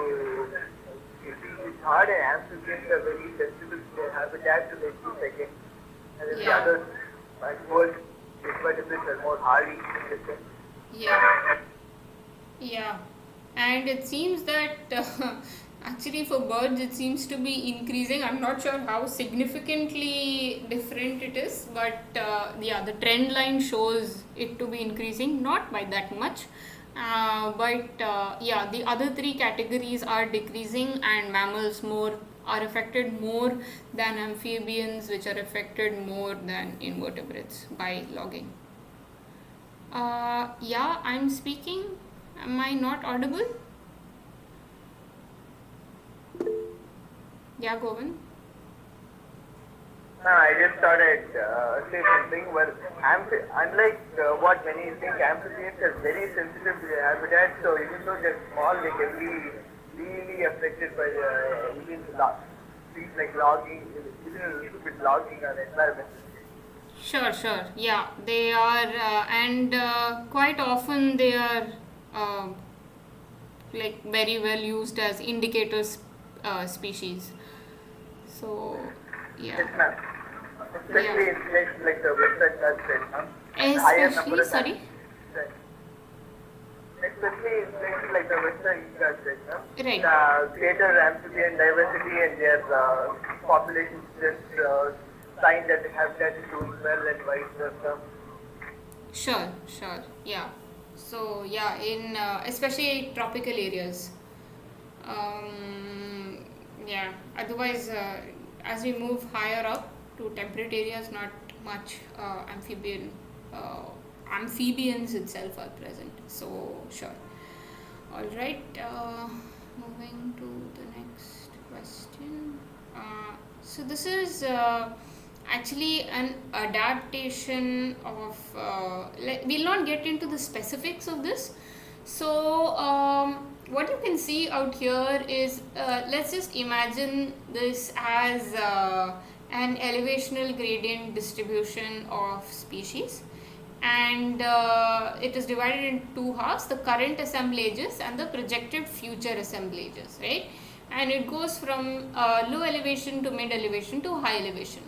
Speaker 3: You see, it's hard and amphibians are very sensitive to their habitat, so they keep again. And then the
Speaker 1: Yeah.
Speaker 3: others, like birds, invertebrates are more hardy.
Speaker 1: Yeah. Yeah. And it seems that actually for birds it seems to be increasing. I'm not sure how significantly different it is, but yeah, the trend line shows it to be increasing, not by that much. But yeah, the other three categories are decreasing, and mammals more are affected more than amphibians, which are affected more than invertebrates by logging. Yeah, I'm speaking. Am I not audible? Yeah, Govind.
Speaker 3: I just thought I'd say something. Well, unlike what many think, amphibians are very sensitive to their habitat. So even though they're small, they can be really affected by even things like logging, even a little bit logging on the environment.
Speaker 1: Sure, sure. Yeah, they are, and quite often they are uh, like very well used as indicators species. So, yeah.
Speaker 3: Yes, ma'am. Especially in places like the Western Ghats, right? Higher number
Speaker 1: Especially,
Speaker 3: of
Speaker 1: sorry.
Speaker 3: right. Especially in places like the Western Ghats, right?
Speaker 1: Right.
Speaker 3: The greater amphibian diversity and their populations just sign that the habitat is doing well and vice versa.
Speaker 1: Sure, sure. Yeah. So, yeah, in especially tropical areas. Yeah, otherwise, as we move higher up to temperate areas, not much amphibians itself are present. So, sure. All right, moving to the next question. So, this is actually an adaptation of, we'll not get into the specifics of this. So, what you can see out here is, let's just imagine this as an elevational gradient distribution of species, and it is divided in two halves: the current assemblages and the projected future assemblages, right? and it goes from low elevation to mid elevation to high elevation.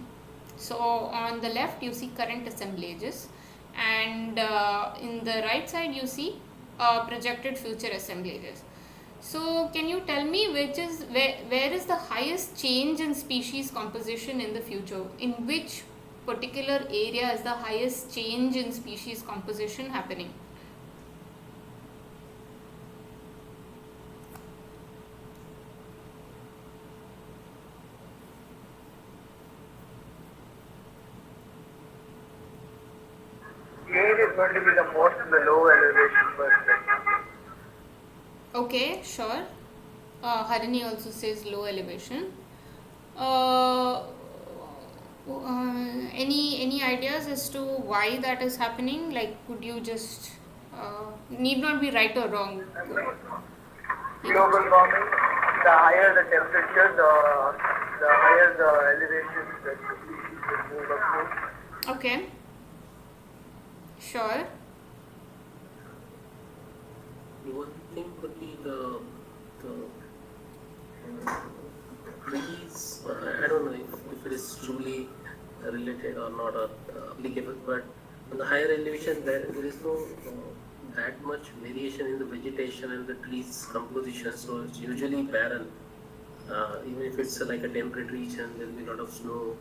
Speaker 1: So on the left you see current assemblages, and in the right side you see projected future assemblages. So can you tell me where is the highest change in species composition in the future? In which particular area is the highest change in species composition happening?
Speaker 3: Change is going to be the most in the low elevation first.
Speaker 1: Okay, sure. Harini also says low elevation. Uh, any ideas as to why that is happening? Like, could you just need not be right or wrong?
Speaker 3: Global warming, the higher the temperature, the higher the elevation that the species will move up to.
Speaker 1: Okay, sure.
Speaker 2: One thing could be the trees. I don't know if it is truly related or not or applicable, but on the higher elevation there is no that much variation in the vegetation and the trees composition, so it's usually barren. Even if it's like a temperate region, there will be a lot of snow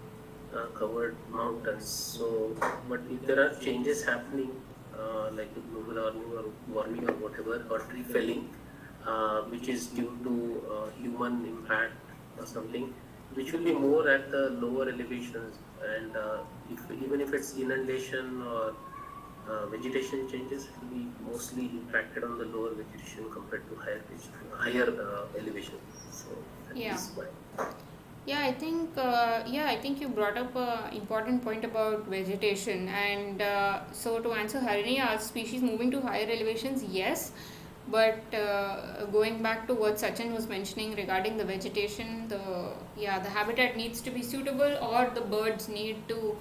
Speaker 2: covered mountains. So, but if there are changes happening, like the global warming or whatever, or tree felling, which is due to human impact or something, which will be more at the lower elevations, and even if it's inundation or vegetation changes, it will be mostly impacted on the lower vegetation compared to higher elevation. So that
Speaker 1: Yeah.
Speaker 2: is why.
Speaker 1: Yeah, I think you brought up an important point about vegetation, and so to answer Harini, are species moving to higher elevations? Yes, but going back to what Sachin was mentioning regarding the vegetation, the habitat needs to be suitable, or the birds need to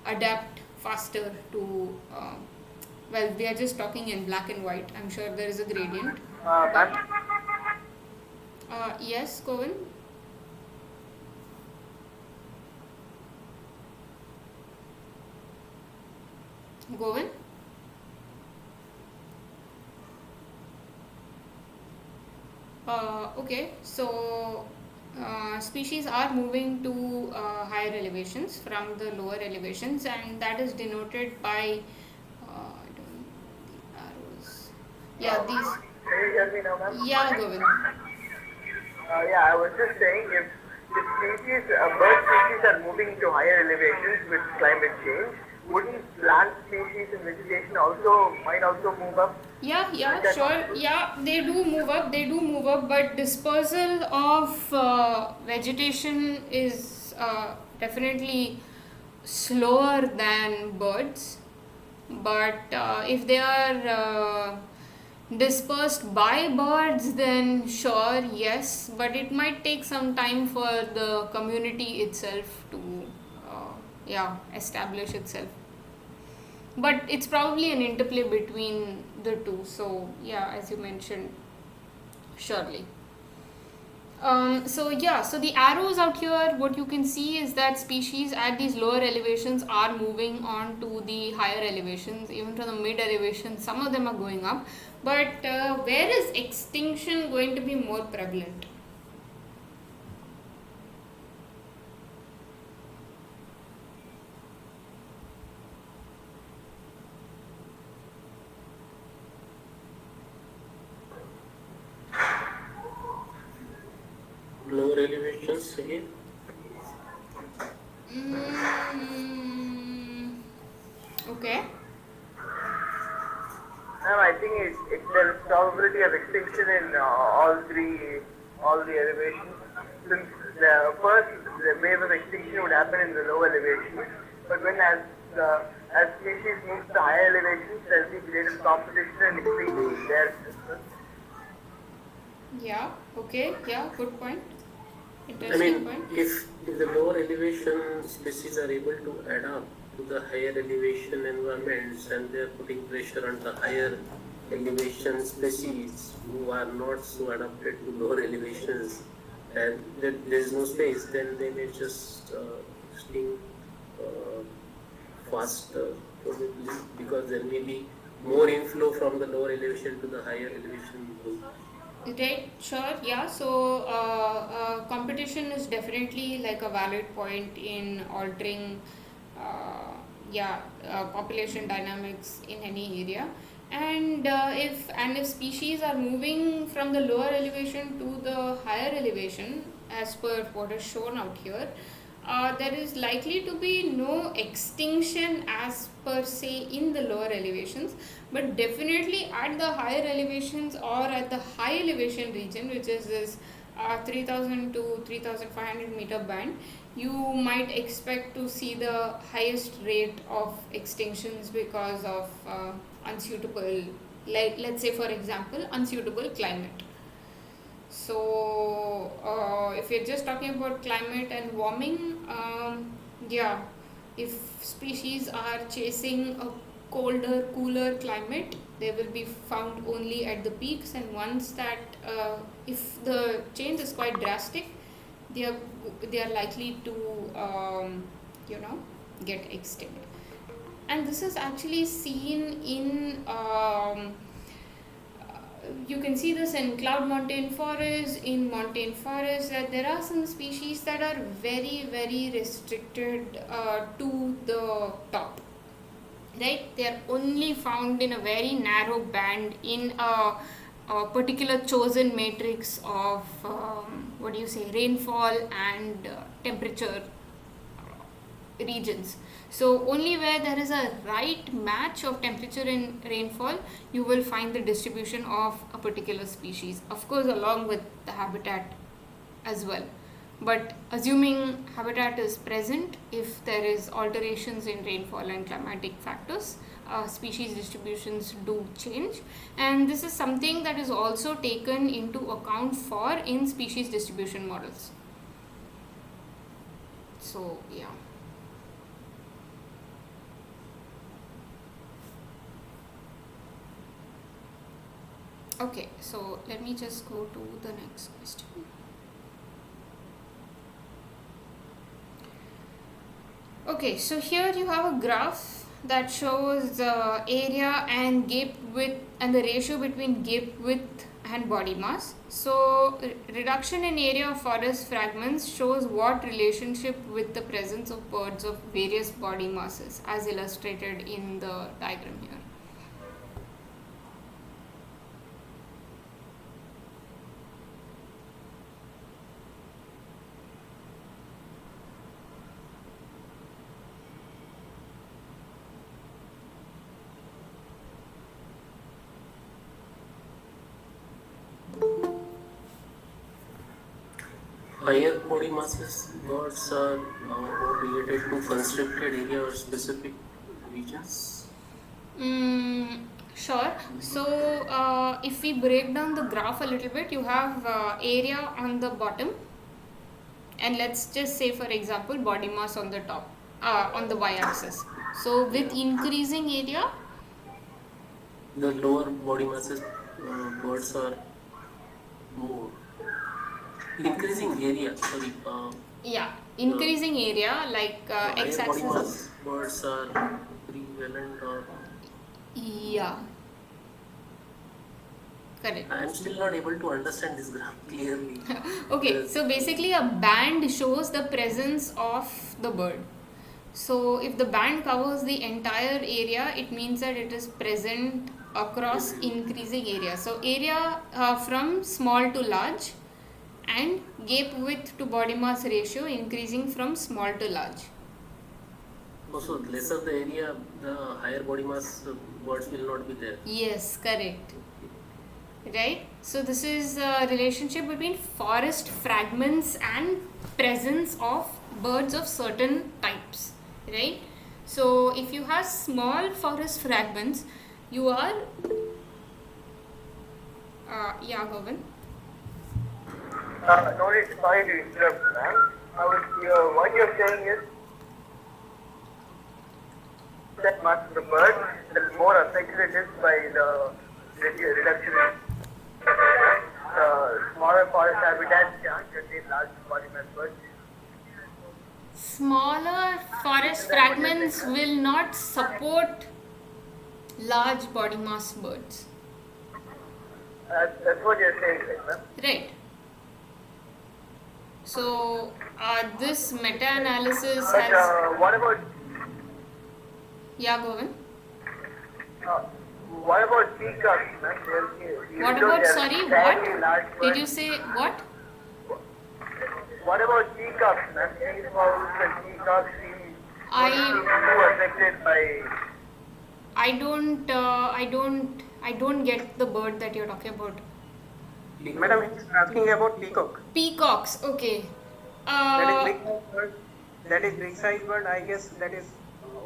Speaker 1: adapt faster to. Well, we are just talking in black and white. I'm sure there is a gradient.
Speaker 3: Ma'am,
Speaker 1: Yes, Govin. Govin? Okay, so species are moving to higher elevations from the lower elevations, and that is denoted by I don't know the arrows. Yeah, these.
Speaker 3: can you hear me now, ma'am?
Speaker 1: Yeah, Govin.
Speaker 3: Yeah, I was just saying if bird species are moving to higher elevations with climate change, wouldn't plant species and vegetation might also move up?
Speaker 1: Yeah, sure. Yeah, they do move up. They do move up, but dispersal of vegetation is definitely slower than birds. But if they are dispersed by birds, then sure, yes. But it might take some time for the community itself to, establish itself. But it's probably an interplay between the two. So yeah, as you mentioned, surely. So the arrows out here, what you can see is that species at these lower elevations are moving on to the higher elevations. Even to the mid elevation, some of them are going up. But where is extinction going to be more prevalent?
Speaker 2: Lower elevations again.
Speaker 1: Okay.
Speaker 3: No, I think there's probability of extinction in all the elevations. Since the wave of extinction would happen in the low elevations, but as species move to higher elevations, there'll be greater competition and increase there.
Speaker 1: Yeah. Okay. Yeah. Good point.
Speaker 2: I
Speaker 1: Interesting
Speaker 2: mean,
Speaker 1: point.
Speaker 2: if the lower elevation species are able to adapt to the higher elevation environments and they are putting pressure on the higher elevation species who are not so adapted to lower elevations and there is no space, then they may just extinct uh, faster, probably, because there may be more inflow from the lower elevation to the higher elevation zone.
Speaker 1: Right, sure, yeah. So, competition is definitely like a valid point in altering, yeah, population dynamics in any area. And if species are moving from the lower elevation to the higher elevation, as per what is shown out here, there is likely to be no extinction as per se in the lower elevations, but definitely at the higher elevations or at the high elevation region, which is this 3000 to 3500 meter band, you might expect to see the highest rate of extinctions because of unsuitable, like let's say for example, unsuitable climate. So, if you're just talking about climate and warming, yeah, if species are chasing a colder, cooler climate, they will be found only at the peaks, and once that, if the change is quite drastic, they are they are likely to, you know, get extinct. And this is actually seen in you can see this in cloud montane forests, in montane forests, that there are some species that are very, very restricted to the top. Right? They are only found in a very narrow band in a particular chosen matrix of what do you say, rainfall and temperature regions. So only where there is a right match of temperature and rainfall, you will find the distribution of a particular species, of course along with the habitat as well. But assuming habitat is present, if there is alterations in rainfall and climatic factors, species distributions do change, and this is something that is also taken into account for in species distribution models. So yeah. Okay, so let me just go to the next question. Okay, so here you have a graph that shows the area and gape width and the ratio between gape width and body mass. So reduction in area of forest fragments shows what relationship with the presence of birds of various body masses, as illustrated in the diagram here.
Speaker 2: Higher body masses birds are more related to constricted area or specific regions.
Speaker 1: Sure. So, if we break down the graph a little bit, you have area on the bottom, and let's just say, for example, body mass on the top, on the y-axis. So, with increasing area,
Speaker 2: The lower body masses birds are more increasing area. Sorry.
Speaker 1: yeah, increasing area like
Speaker 2: Higher body
Speaker 1: x-axis.
Speaker 2: mass birds are prevalent or.
Speaker 1: Yeah. Correct.
Speaker 2: I am still not able to understand this graph clearly.
Speaker 1: Okay, so basically a band shows the presence of the bird. So if the band covers the entire area, it means that it is present across increasing area. So area from small to large, and gape width to body mass ratio increasing from small to large.
Speaker 2: Also, lesser the area, the higher body mass birds will not be there.
Speaker 1: Yes, correct. Right? So this is a relationship between forest fragments and presence of birds of certain types. Right? So if you have small forest fragments, you are yeah, Govind.
Speaker 3: Sorry to interrupt, ma'am. What you're saying is that much the bird, the more affected it is by the reduction in smaller forest habitats can contain large body mass birds.
Speaker 1: Smaller forest fragments will not support large body mass birds.
Speaker 3: That's what you're saying, right, ma'am?
Speaker 1: Right. So this meta-analysis
Speaker 3: But
Speaker 1: has...
Speaker 3: what about
Speaker 1: Yeah, Govind.
Speaker 3: uh, what about peacocks, ma'am?
Speaker 1: What about, sorry, what? Did you say what?
Speaker 3: What about peacocks, ma'am? These owls and peacocks seem
Speaker 1: I
Speaker 3: too affected by.
Speaker 1: I don't get the bird that you're talking about.
Speaker 5: Madam, he's asking about peacock.
Speaker 1: Peacocks, okay.
Speaker 5: That is big size bird. That is big size bird. I guess that is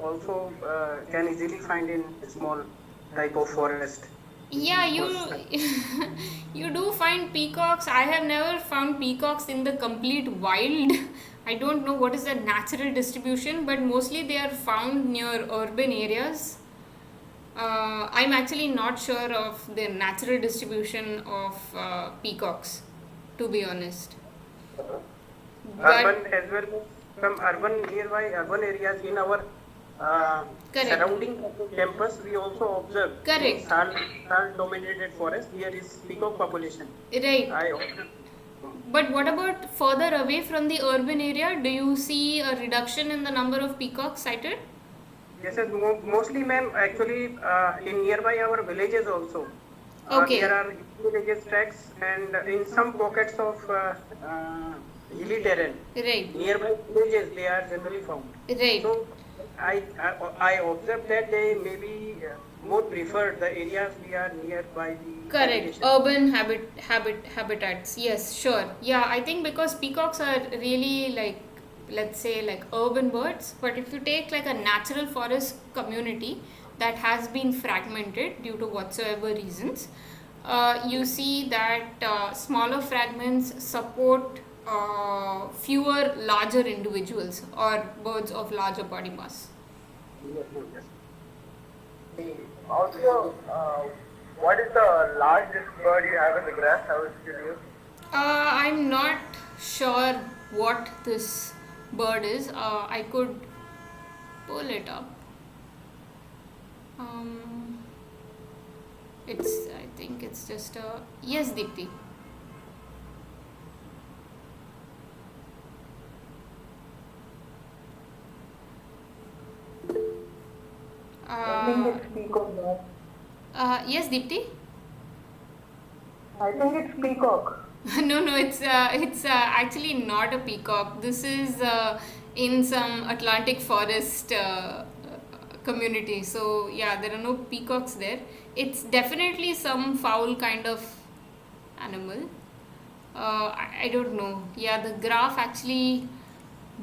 Speaker 5: also can easily find in small type of forest.
Speaker 1: Yeah, you you do find peacocks. I have never found peacocks in the complete wild. I don't know what is the natural distribution, but mostly they are found near urban areas. I'm actually not sure of the natural distribution of peacocks, to be honest. But
Speaker 5: Urban as well, some urban nearby urban areas in our
Speaker 1: Correct.
Speaker 5: surrounding campus, we also observe
Speaker 1: Correct.
Speaker 5: Sal dominated forest. Here is peacock population.
Speaker 1: right.
Speaker 5: I observe.
Speaker 1: But what about further away from the urban area? Do you see a reduction in the number of peacocks sighted?
Speaker 5: Yes, yes, mostly, ma'am. Actually, in nearby our villages also.
Speaker 1: Okay.
Speaker 5: There are villages tracks and in some pockets of hilly terrain.
Speaker 1: Right.
Speaker 5: Nearby villages, they are generally found.
Speaker 1: Right.
Speaker 5: So, I observed that they maybe more prefer the areas we are nearby the
Speaker 1: Correct.
Speaker 5: habitation.
Speaker 1: Urban habitats. Yes, sure. Yeah, I think because peacocks are really like, let's say, like urban birds. But if you take like a natural forest community that has been fragmented due to whatsoever reasons, you see that smaller fragments support fewer larger individuals or birds of larger body mass.
Speaker 5: Yes, ma'am, yes.
Speaker 3: Also, what is the largest bird you have in the grass? I was curious.
Speaker 1: I'm not sure what this bird is. I could pull it up. I think it's just a... Yes, Deepti.
Speaker 6: I think it's peacock.
Speaker 1: Yes, Deepti?
Speaker 6: I think it's peacock.
Speaker 1: No, it's actually not a peacock. This is in some Atlantic forest community. So yeah, there are no peacocks there. It's definitely some fowl kind of animal. I don't know. Yeah, the graph actually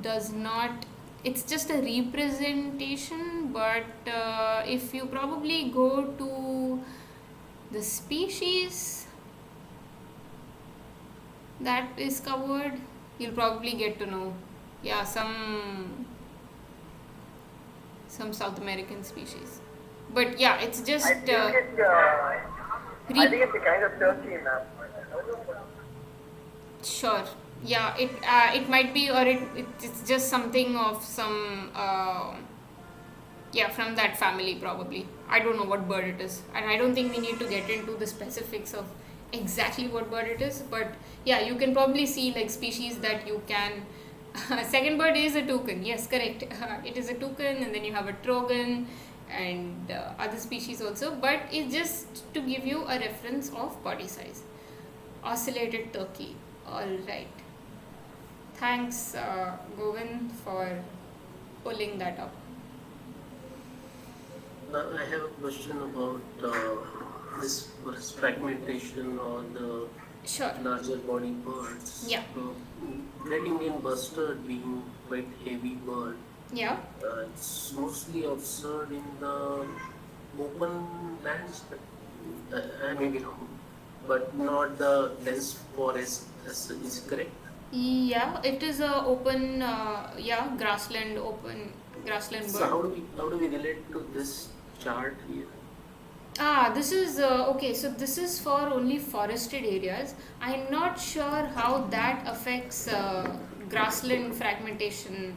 Speaker 1: does not. It's just a representation, but if you probably go to the species that is covered, you'll probably get to know. Yeah, some South American species. But yeah, it's just
Speaker 3: I think it's a kind of turkey, ma'am.
Speaker 1: sure. Yeah, it might be, or it's just something of some yeah, from that family probably. I don't know what bird it is, and I don't think we need to get into the specifics of exactly what bird it is. But yeah, you can probably see like species that you can. Second bird is a toucan. Yes, correct. It is a toucan, and then you have a trogon and other species also. But it's just to give you a reference of body size. Ocellated turkey. All right. Thanks, Govind, for pulling that up.
Speaker 2: Now I have a question about this fragmentation or the
Speaker 1: Sure.
Speaker 2: larger body birds.
Speaker 1: Yeah.
Speaker 2: Red Indian bustard being quite heavy bird,
Speaker 1: Yeah.
Speaker 2: it's mostly observed in the open lands. I may be wrong, but not the dense forest. Is correct?
Speaker 1: Yeah, it is a open, open grassland
Speaker 2: So
Speaker 1: bird.
Speaker 2: how do we relate to this chart here?
Speaker 1: This is okay. So this is for only forested areas. I'm not sure how that affects grassland fragmentation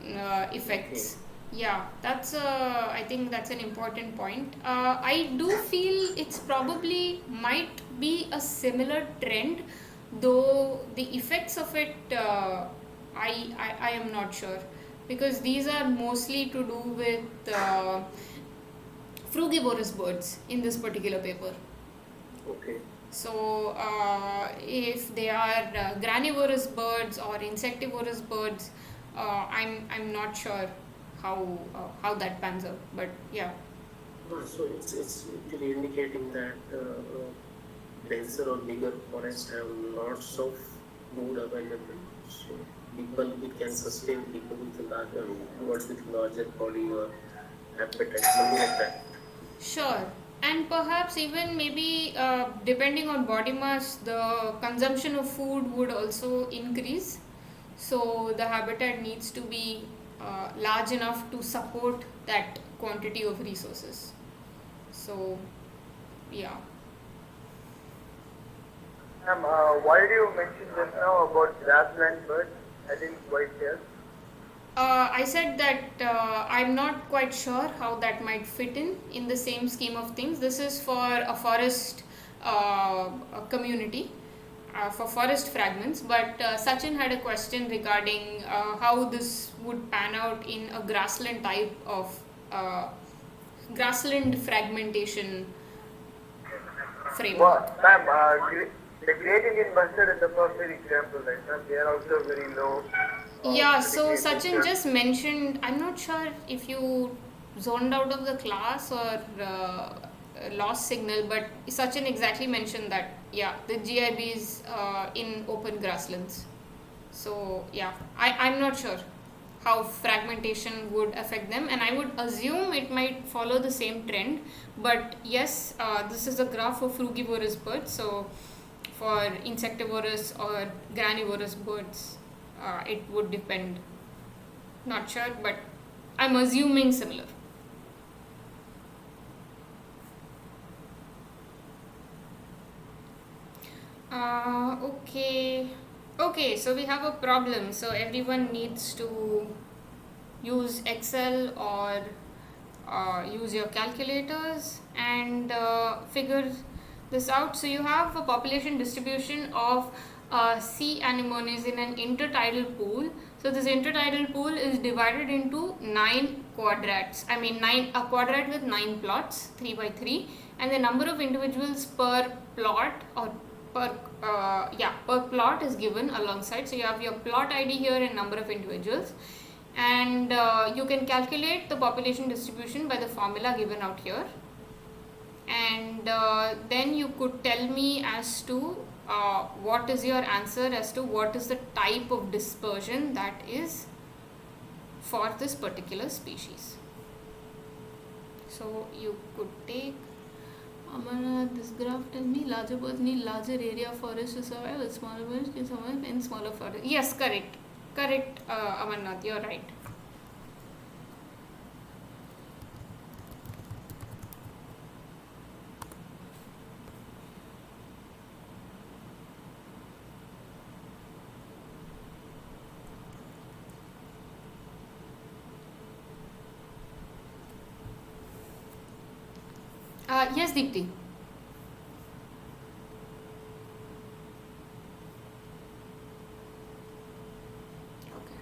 Speaker 2: Okay.
Speaker 1: effects. Yeah, that's I think that's an important point. I do feel it's probably might be a similar trend, though the effects of it I am not sure, because these are mostly to do with frugivorous birds in this particular paper.
Speaker 2: Okay.
Speaker 1: So, if they are granivorous birds or insectivorous birds, I'm not sure how that pans out. But yeah,
Speaker 2: So it's actually indicating that denser or bigger forests have lots of food available. So people it can sustain people with larger birds with larger body or appetite, something like that.
Speaker 1: sure. And perhaps even maybe depending on body mass, the consumption of food would also increase. So the habitat needs to be large enough to support that quantity of resources. So yeah.
Speaker 3: Ma'am, why did you mention just now about grassland birds? I didn't quite hear.
Speaker 1: I said that I'm not quite sure how that might fit in the same scheme of things. This is for a forest a community, for forest fragments. But Sachin had a question regarding how this would pan out in a grassland type of grassland fragmentation framework.
Speaker 3: Well, ma'am, the Great Indian Bustard is the perfect example, right? Ma'am, they are also very low
Speaker 1: Yeah,
Speaker 3: to the
Speaker 1: so
Speaker 3: Great
Speaker 1: Sachin
Speaker 3: Indian.
Speaker 1: just mentioned, I'm not sure if you zoned out of the class or lost signal, but Sachin exactly mentioned that, yeah, the GIB is in open grasslands. So, yeah, I'm not sure how fragmentation would affect them, and I would assume it might follow the same trend. But yes, this is a graph for frugivorous birds, so for insectivorous or granivorous birds, it would depend. Not sure, but I'm assuming similar. Okay. Okay, so we have a problem. So everyone needs to use Excel or use your calculators and figure this out. So you have a population distribution of sea anemones in an intertidal pool. So this intertidal pool is divided into 9 quadrats. I mean, a quadrat with 9 plots, 3 by 3, and the number of individuals per plot or per plot is given alongside. So you have your plot ID here and number of individuals, and you can calculate the population distribution by the formula given out here, and then you could tell me as to what is your answer as to what is the type of dispersion that is for this particular species. So you could take Amarnath, this graph tell me larger birds need larger area of forest to survive, with smaller birds can survive in smaller forest. Yes, correct. Correct, Amarnath, you're right. Yes, Deepti. Okay.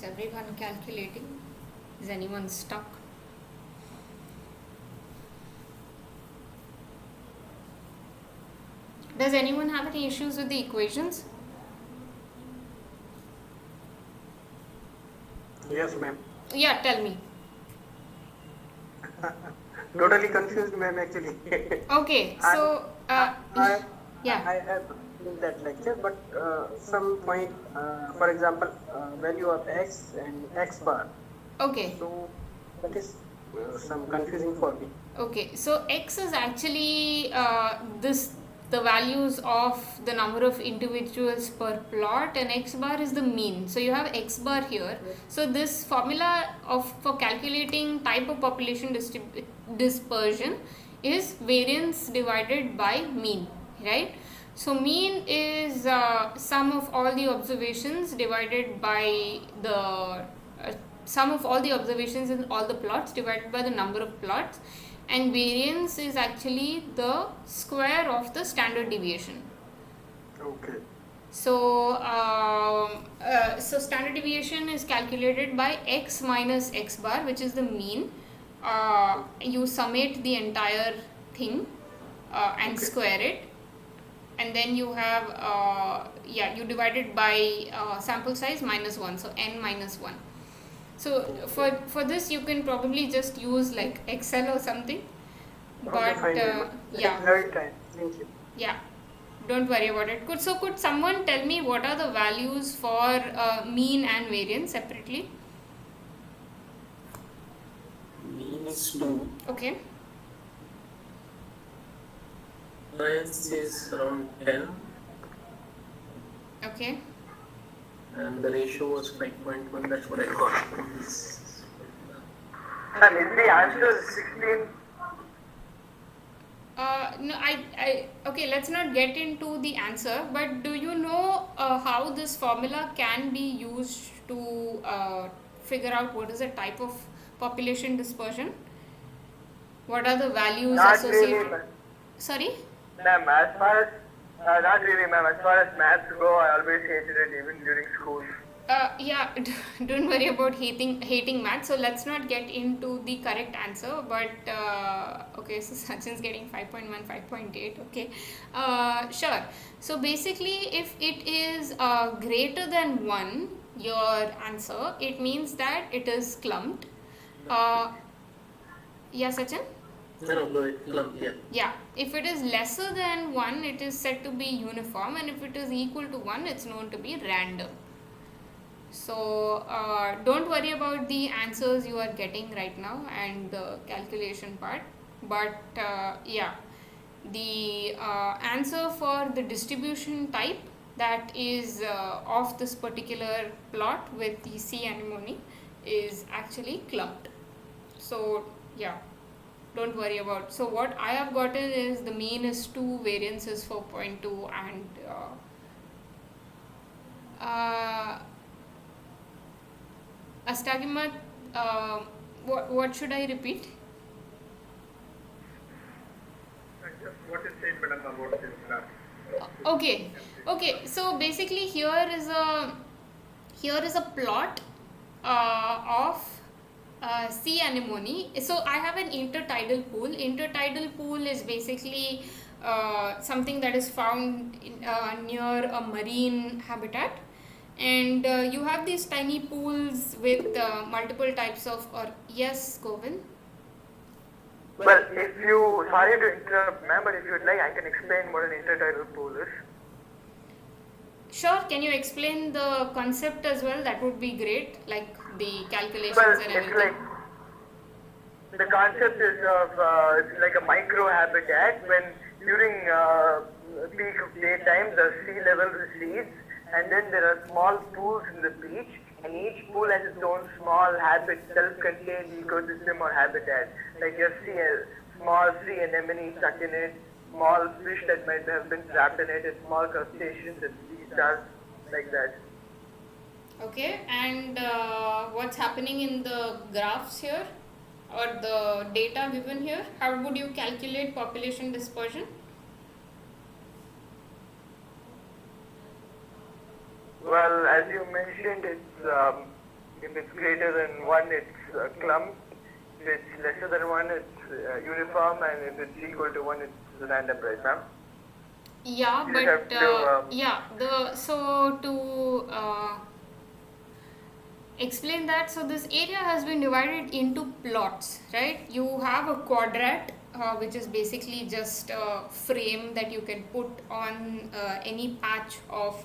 Speaker 1: Is everyone calculating? Is anyone stuck? Does anyone have any issues with the equations?
Speaker 5: Yes, ma'am.
Speaker 1: Yeah, tell me.
Speaker 5: Totally confused, ma'am, actually.
Speaker 1: Okay,
Speaker 5: I,
Speaker 1: so
Speaker 5: I
Speaker 1: yeah.
Speaker 5: I have in that lecture, but some point, for example, value of x and x bar.
Speaker 1: Okay.
Speaker 5: So that is some confusing for me.
Speaker 1: Okay, so x is actually the values of the number of individuals per plot, and x bar is the mean. So you have x bar here. So this formula for calculating type of population dispersion is variance divided by mean, right? So mean is sum of all the observations divided by the sum of all the observations in all the plots divided by the number of plots, and variance is actually the square of the standard deviation.
Speaker 5: Okay.
Speaker 1: So so standard deviation is calculated by x minus x bar, which is the mean. You summate the entire thing and square it, and then you have you divide it by sample size minus 1, so n minus 1. So for this you can probably just use like Excel or something,
Speaker 5: Okay,
Speaker 1: but
Speaker 5: fine, ma'am.
Speaker 1: yeah,
Speaker 5: Very kind. Thank you.
Speaker 1: yeah, don't worry about it. Could someone tell me what are the values for mean and variance separately?
Speaker 2: Mean is 2,
Speaker 1: Okay.
Speaker 2: variance is around 10,
Speaker 1: Okay.
Speaker 2: and the ratio was 5.1. That's what I got from this.
Speaker 3: And is the answer 16?
Speaker 1: No, okay, let's not get into the answer, but do you know how this formula can be used to figure out what is the type of population dispersion? What are the values
Speaker 3: Not
Speaker 1: associated?
Speaker 3: really, ma'am.
Speaker 1: Sorry?
Speaker 3: Ma'am, as far as, not really, ma'am. As far as maths go, I always hated it even during school.
Speaker 1: Yeah, don't worry about hating math. So let's not get into the correct answer. But okay, so Sachin's getting 5.1, 5.8. Okay, sure. So basically, if it is greater than 1, your answer, it means that it is clumped. Yeah, Sachin?
Speaker 2: No, go ahead. Clump, yeah.
Speaker 1: Yeah, if it is lesser than 1, it is said to be uniform, and if it is equal to 1, it's known to be random. So don't worry about the answers you are getting right now and the calculation part, but yeah, the answer for the distribution type that is of this particular plot with the sea anemone is actually clumped. So yeah, don't worry about. So what I have gotten is the mean is 2, variance is 4.2, and Astagimat, what should I repeat?
Speaker 3: What is said, madam, about this graph?
Speaker 1: Okay. So basically, here is a plot of sea anemone. So I have an intertidal pool. Intertidal pool is basically something that is found near a marine habitat, and you have these tiny pools with multiple types of. Or yes, Govind.
Speaker 3: Well, if you, sorry to interrupt, ma'am, but if you'd like, I can explain what an intertidal pool is.
Speaker 1: Sure, can you explain the concept as well? That would be great, like the calculations
Speaker 3: Well,
Speaker 1: and
Speaker 3: it's
Speaker 1: everything.
Speaker 3: like, the concept is of, it's like a micro habitat when during peak of daytime the sea level recedes, and then there are small pools in the beach, and each pool has its own small self-contained ecosystem or habitat. Like you see a small sea anemone stuck in it, small fish that might have been trapped in it, and small crustaceans and sea stars, like that.
Speaker 1: Okay, and what's happening in the graphs here or the data given here? How would you calculate population dispersion?
Speaker 3: Well, as you mentioned, it's If it's greater than 1, it's a clump. If it's lesser than 1, it's uniform, and if it's equal to 1, it's random, right, ma'am?
Speaker 1: Yeah,
Speaker 3: You just have
Speaker 1: but
Speaker 3: to,
Speaker 1: yeah, so to explain that, so this area has been divided into plots, right? You have a quadrat, which is basically just a frame that you can put on any patch of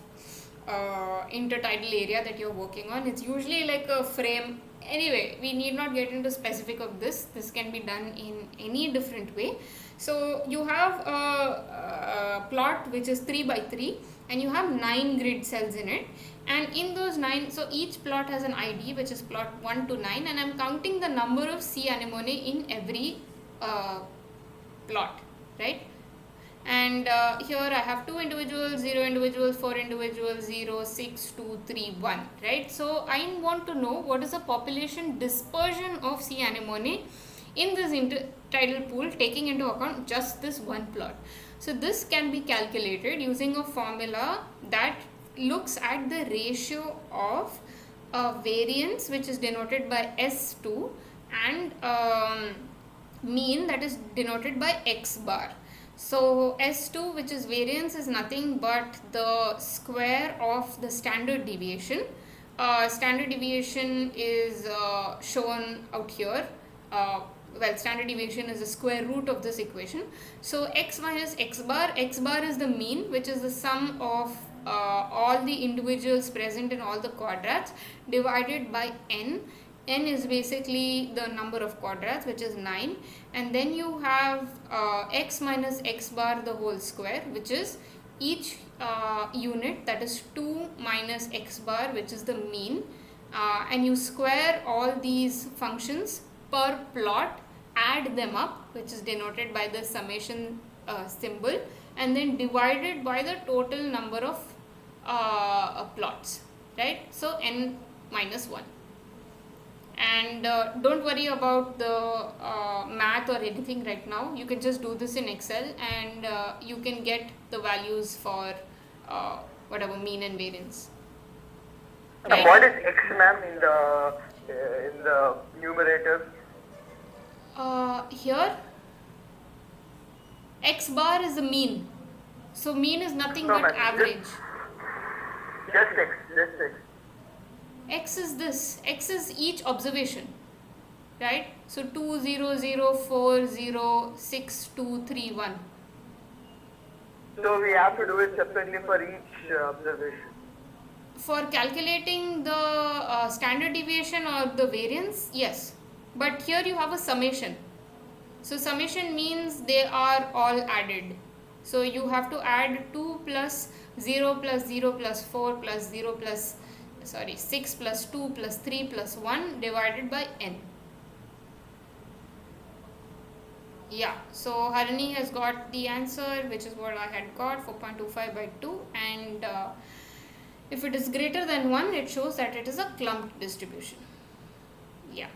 Speaker 1: intertidal area that you're working on. It's usually like a frame. Anyway, we need not get into specific of this can be done in any different way. So you have a plot which is 3 by 3, and you have 9 grid cells in it, and in those 9, so each plot has an ID which is plot 1 to 9, and I'm counting the number of sea anemone in every plot, right? And here I have 2 individuals, 0 individuals, 4 individuals, 0, 6, 2, 3, 1, right? So I want to know what is the population dispersion of sea anemone in this intertidal pool, taking into account just this one plot. So this can be calculated using a formula that looks at the ratio of variance, which is denoted by S2, and mean, that is denoted by X bar. So S2, which is variance, is nothing but the square of the standard deviation. Standard deviation is shown out here. Standard deviation is the square root of this equation. So X minus X bar is the mean, which is the sum of all the individuals present in all the quadrats divided by n. N is basically the number of quadrats, which is 9, and then you have X minus X bar the whole square, which is each unit, that is 2 minus X bar, which is the mean, and you square all these functions per plot, add them up, which is denoted by the summation symbol, and then divided by the total number of plots, right? So n minus 1. And don't worry about the math or anything right now. You can just do this in Excel, and you can get the values for whatever mean and variance.
Speaker 3: Right? What is X, ma'am, in the numerator?
Speaker 1: Here X bar is the mean. So mean is nothing but average.
Speaker 3: Just X, just X.
Speaker 1: X is this. X is each observation, right? So 2, 0, 0, 4, 0, 6, 2, 3, 1.
Speaker 3: So we have to do it separately for each observation.
Speaker 1: For calculating the standard deviation or the variance, yes. But here you have a summation. So summation means they are all added. So you have to add 2 plus 0 plus 0 plus 4 plus 0 plus 6 plus 2 plus 3 plus 1 divided by n. Yeah, so Harini has got the answer, which is what I had got, 4.25 by 2, and if it is greater than 1, it shows that it is a clumped distribution. Yeah.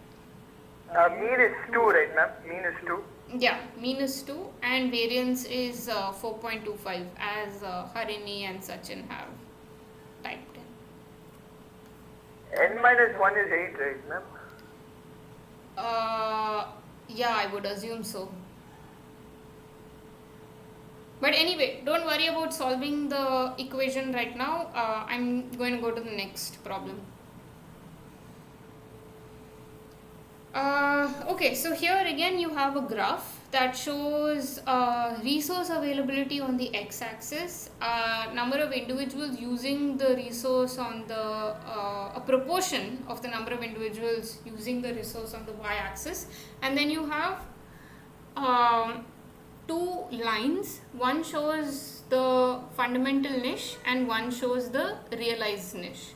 Speaker 3: Mean is 2, right, ma'am? Mean is 2.
Speaker 1: Yeah, mean is 2, and variance is 4.25, as Harini and Sachin have typed in.
Speaker 3: N minus 1 is 8, right, ma'am?
Speaker 1: Yeah, I would assume so. But anyway, don't worry about solving the equation right now. I'm going to go to the next problem. Okay, so here again you have a graph that shows resource availability on the x-axis, number of individuals using the resource on the a proportion of the number of individuals using the resource on the y-axis, and then you have two lines. One shows the fundamental niche and one shows the realized niche,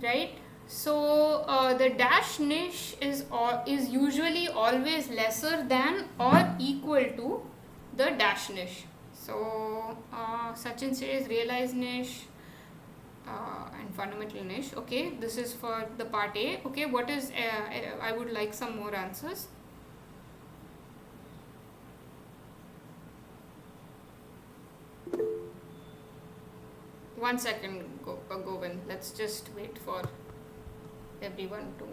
Speaker 1: right? So the dash niche is usually always lesser than or equal to the dash niche. So Sachin says realized niche and fundamental niche. Okay, this is for the part A. Okay, what is I would like some more answers. One second, Govind. Let's just wait for everyone to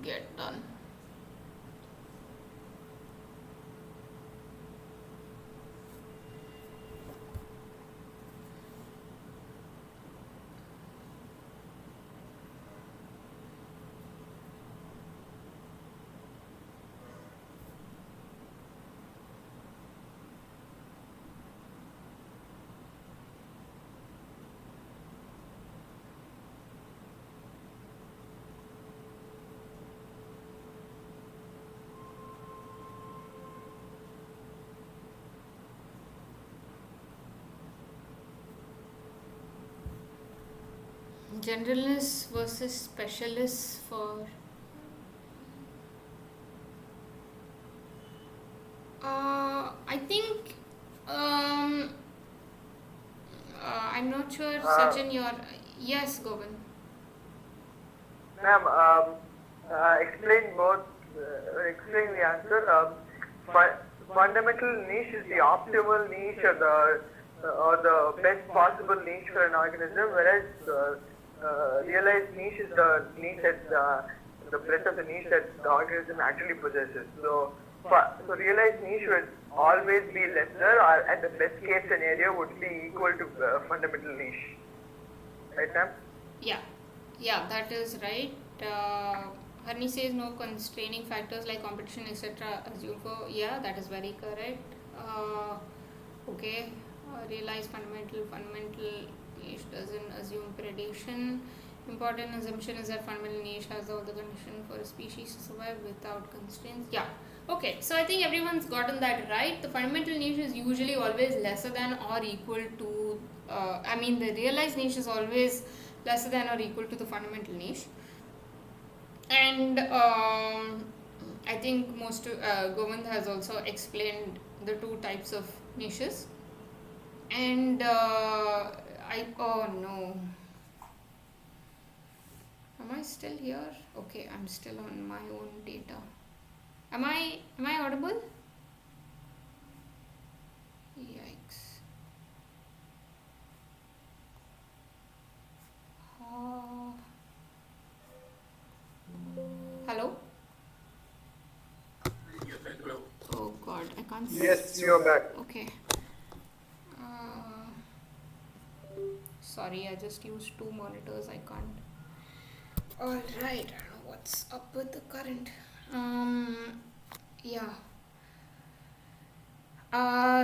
Speaker 1: get done. Generalists versus specialists for I think I'm not sure, Sachin, your yes, Govind.
Speaker 3: Ma'am, explain both. Explain the answer. Fundamental niche is the optimal niche or the best possible niche for an organism, whereas realized niche is the niche that the breadth of the niche that the organism actually possesses. So realized niche would always be lesser, or at the best case scenario would be equal to fundamental niche. Right, ma'am?
Speaker 1: Yeah, that is right. Harni says no constraining factors like competition, etc. assume for. Yeah, that is very correct. Okay, realize fundamental niche doesn't assume predation. Important assumption is that fundamental niche has all the condition for a species to survive without constraints. Yeah. Okay, so I think everyone's gotten that right. The fundamental niche is usually always lesser than or equal to. The realized niche is always lesser than or equal to the fundamental niche. And I think Govind has also explained the two types of niches. And oh no, am I still here? Okay, I'm still on my own data. Am I audible? Yikes. Hello?
Speaker 2: You're back now.
Speaker 1: Oh god, I can't
Speaker 3: Yes, you are back.
Speaker 1: Okay. Sorry, I just used two monitors. I can't. Alright, I don't know what's up with the current. Yeah.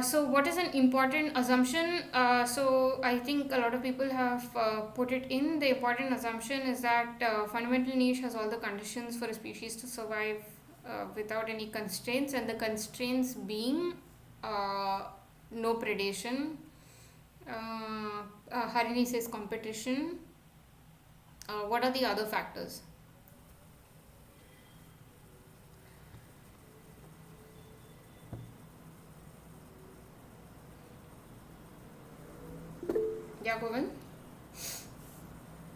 Speaker 1: So what is an important assumption? So I think a lot of people have put it in. The important assumption is that fundamental niche has all the conditions for a species to survive without any constraints, and the constraints being no predation. Harini says competition. What are the other factors? Yeah, Govind?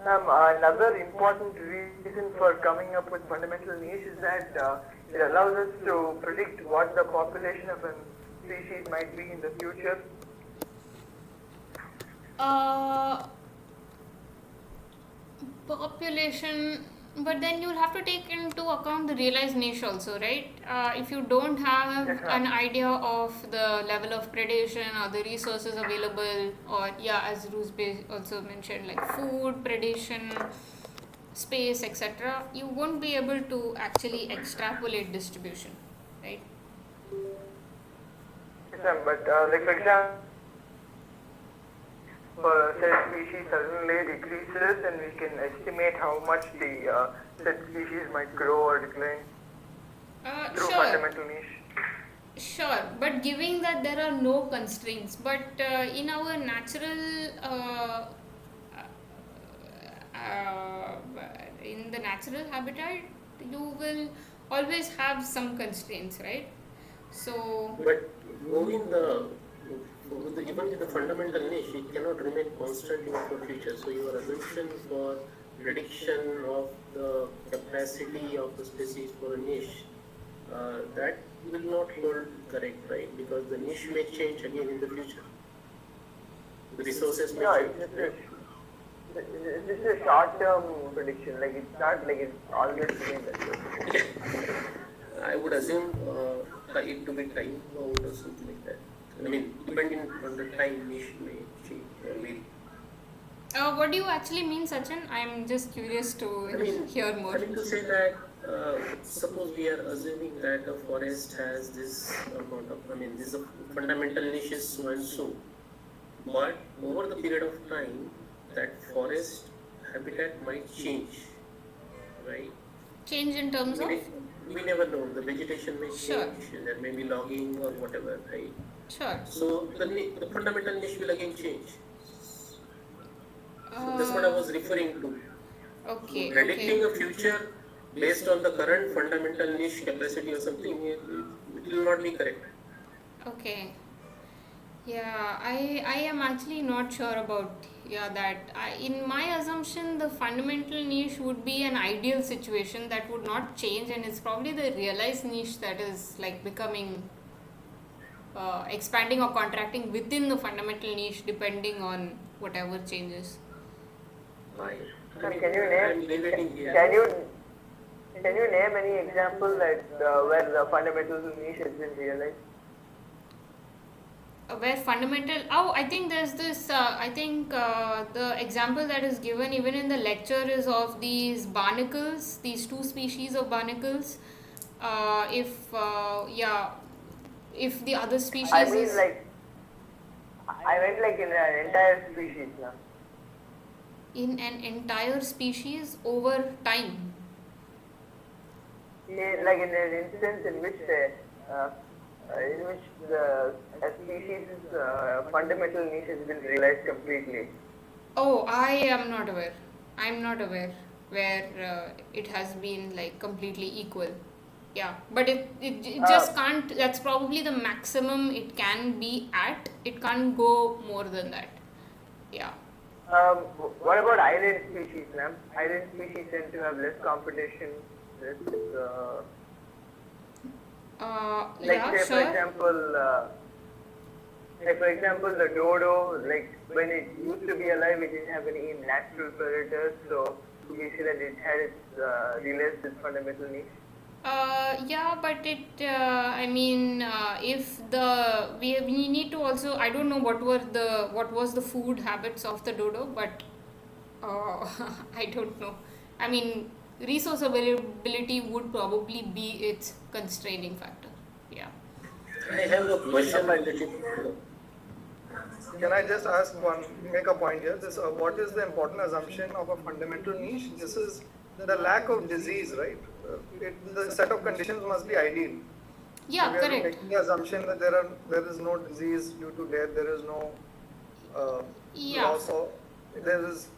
Speaker 3: Another important reason for coming up with fundamental niche is that it allows us to predict what the population of a species might be in the future.
Speaker 1: Population, but then you'll have to take into account the realized niche also, right? If you don't have
Speaker 3: Yes, ma'am.
Speaker 1: an idea of the level of predation or the resources available, or as Rusbe also mentioned, like food, predation, space, etc., you won't be able to actually extrapolate distribution, right?
Speaker 3: Yes, ma'am. But like for example, said species suddenly decreases, and we can estimate how much the said species might grow or decline through
Speaker 1: Sure.
Speaker 3: fundamental niche.
Speaker 1: Sure, but given that there are no constraints, but in our natural in the natural habitat, you will always have some constraints, right? So
Speaker 2: But moving even with the fundamental niche, it cannot remain constant even for future. So your assumption for prediction of the capacity of the species for a niche, that will not hold correct, right? Because the niche may change again in the future. The resources may
Speaker 3: Yeah,
Speaker 2: change, right?
Speaker 3: this is a short-term prediction. Like it's not like it's always doing that.
Speaker 2: I would assume it to be time bound or something like that. I mean, depending on the time, niche may change or vary.
Speaker 1: What do you actually mean, Sachin? I'm just curious to
Speaker 2: I mean,
Speaker 1: hear more.
Speaker 2: I mean to say that suppose we are assuming that a forest has this amount of, I mean, this fundamental niche is so and so, but over the period of time, that forest habitat might change, right?
Speaker 1: Change in terms of?
Speaker 2: We never know. The vegetation may
Speaker 1: Sure.
Speaker 2: change. There may be logging or whatever, right?
Speaker 1: Sure.
Speaker 2: So the fundamental niche will again change. So that's what I was referring to.
Speaker 1: Okay.
Speaker 2: Predicting
Speaker 1: Okay.
Speaker 2: a future based on the current fundamental niche capacity or something, it will not be correct.
Speaker 1: Okay. Yeah, I am actually not sure about that. In my assumption, the fundamental niche would be an ideal situation that would not change, and it's probably the realized niche that is like becoming expanding or contracting within the fundamental niche depending on whatever changes.
Speaker 2: Right.
Speaker 3: Can you name?
Speaker 2: I'm debating here.
Speaker 3: Can you name any example that where the fundamental niche has been realized?
Speaker 1: Where fundamental, I think there's this, I think the example that is given even in the lecture is of these barnacles, these two species of barnacles. If the other species
Speaker 3: I mean,
Speaker 1: is
Speaker 3: like I meant like in an entire species, now.
Speaker 1: in an entire species over time.
Speaker 3: Like in an instance in which the a species' fundamental niche has been realized completely.
Speaker 1: Oh, I am not aware. I'm not aware where it has been like completely equal. Yeah, but it just can't. That's probably the maximum it can be at. It can't go more than that. Yeah.
Speaker 3: What about island species, ma'am? Island species tend to have less competition. Less, like
Speaker 1: Yeah,
Speaker 3: say
Speaker 1: sure.
Speaker 3: for example, the dodo, like when it used to be alive, it didn't have any natural predators, so we see that it had its realized its fundamental niche.
Speaker 1: Yeah, but I mean, if we need to also, I don't know what was the food habits of the dodo, but I don't know. I mean, resource availability would probably be its constraining factor. Yeah.
Speaker 2: I have a question related to
Speaker 7: Can I just make a point here? What is the important assumption of a fundamental niche? This is the lack of disease, right? The set of conditions must be ideal.
Speaker 1: Yeah,
Speaker 7: So we are
Speaker 1: correct.
Speaker 7: making the assumption that there is no disease due to death, there is no
Speaker 1: Yeah.
Speaker 7: loss, or there is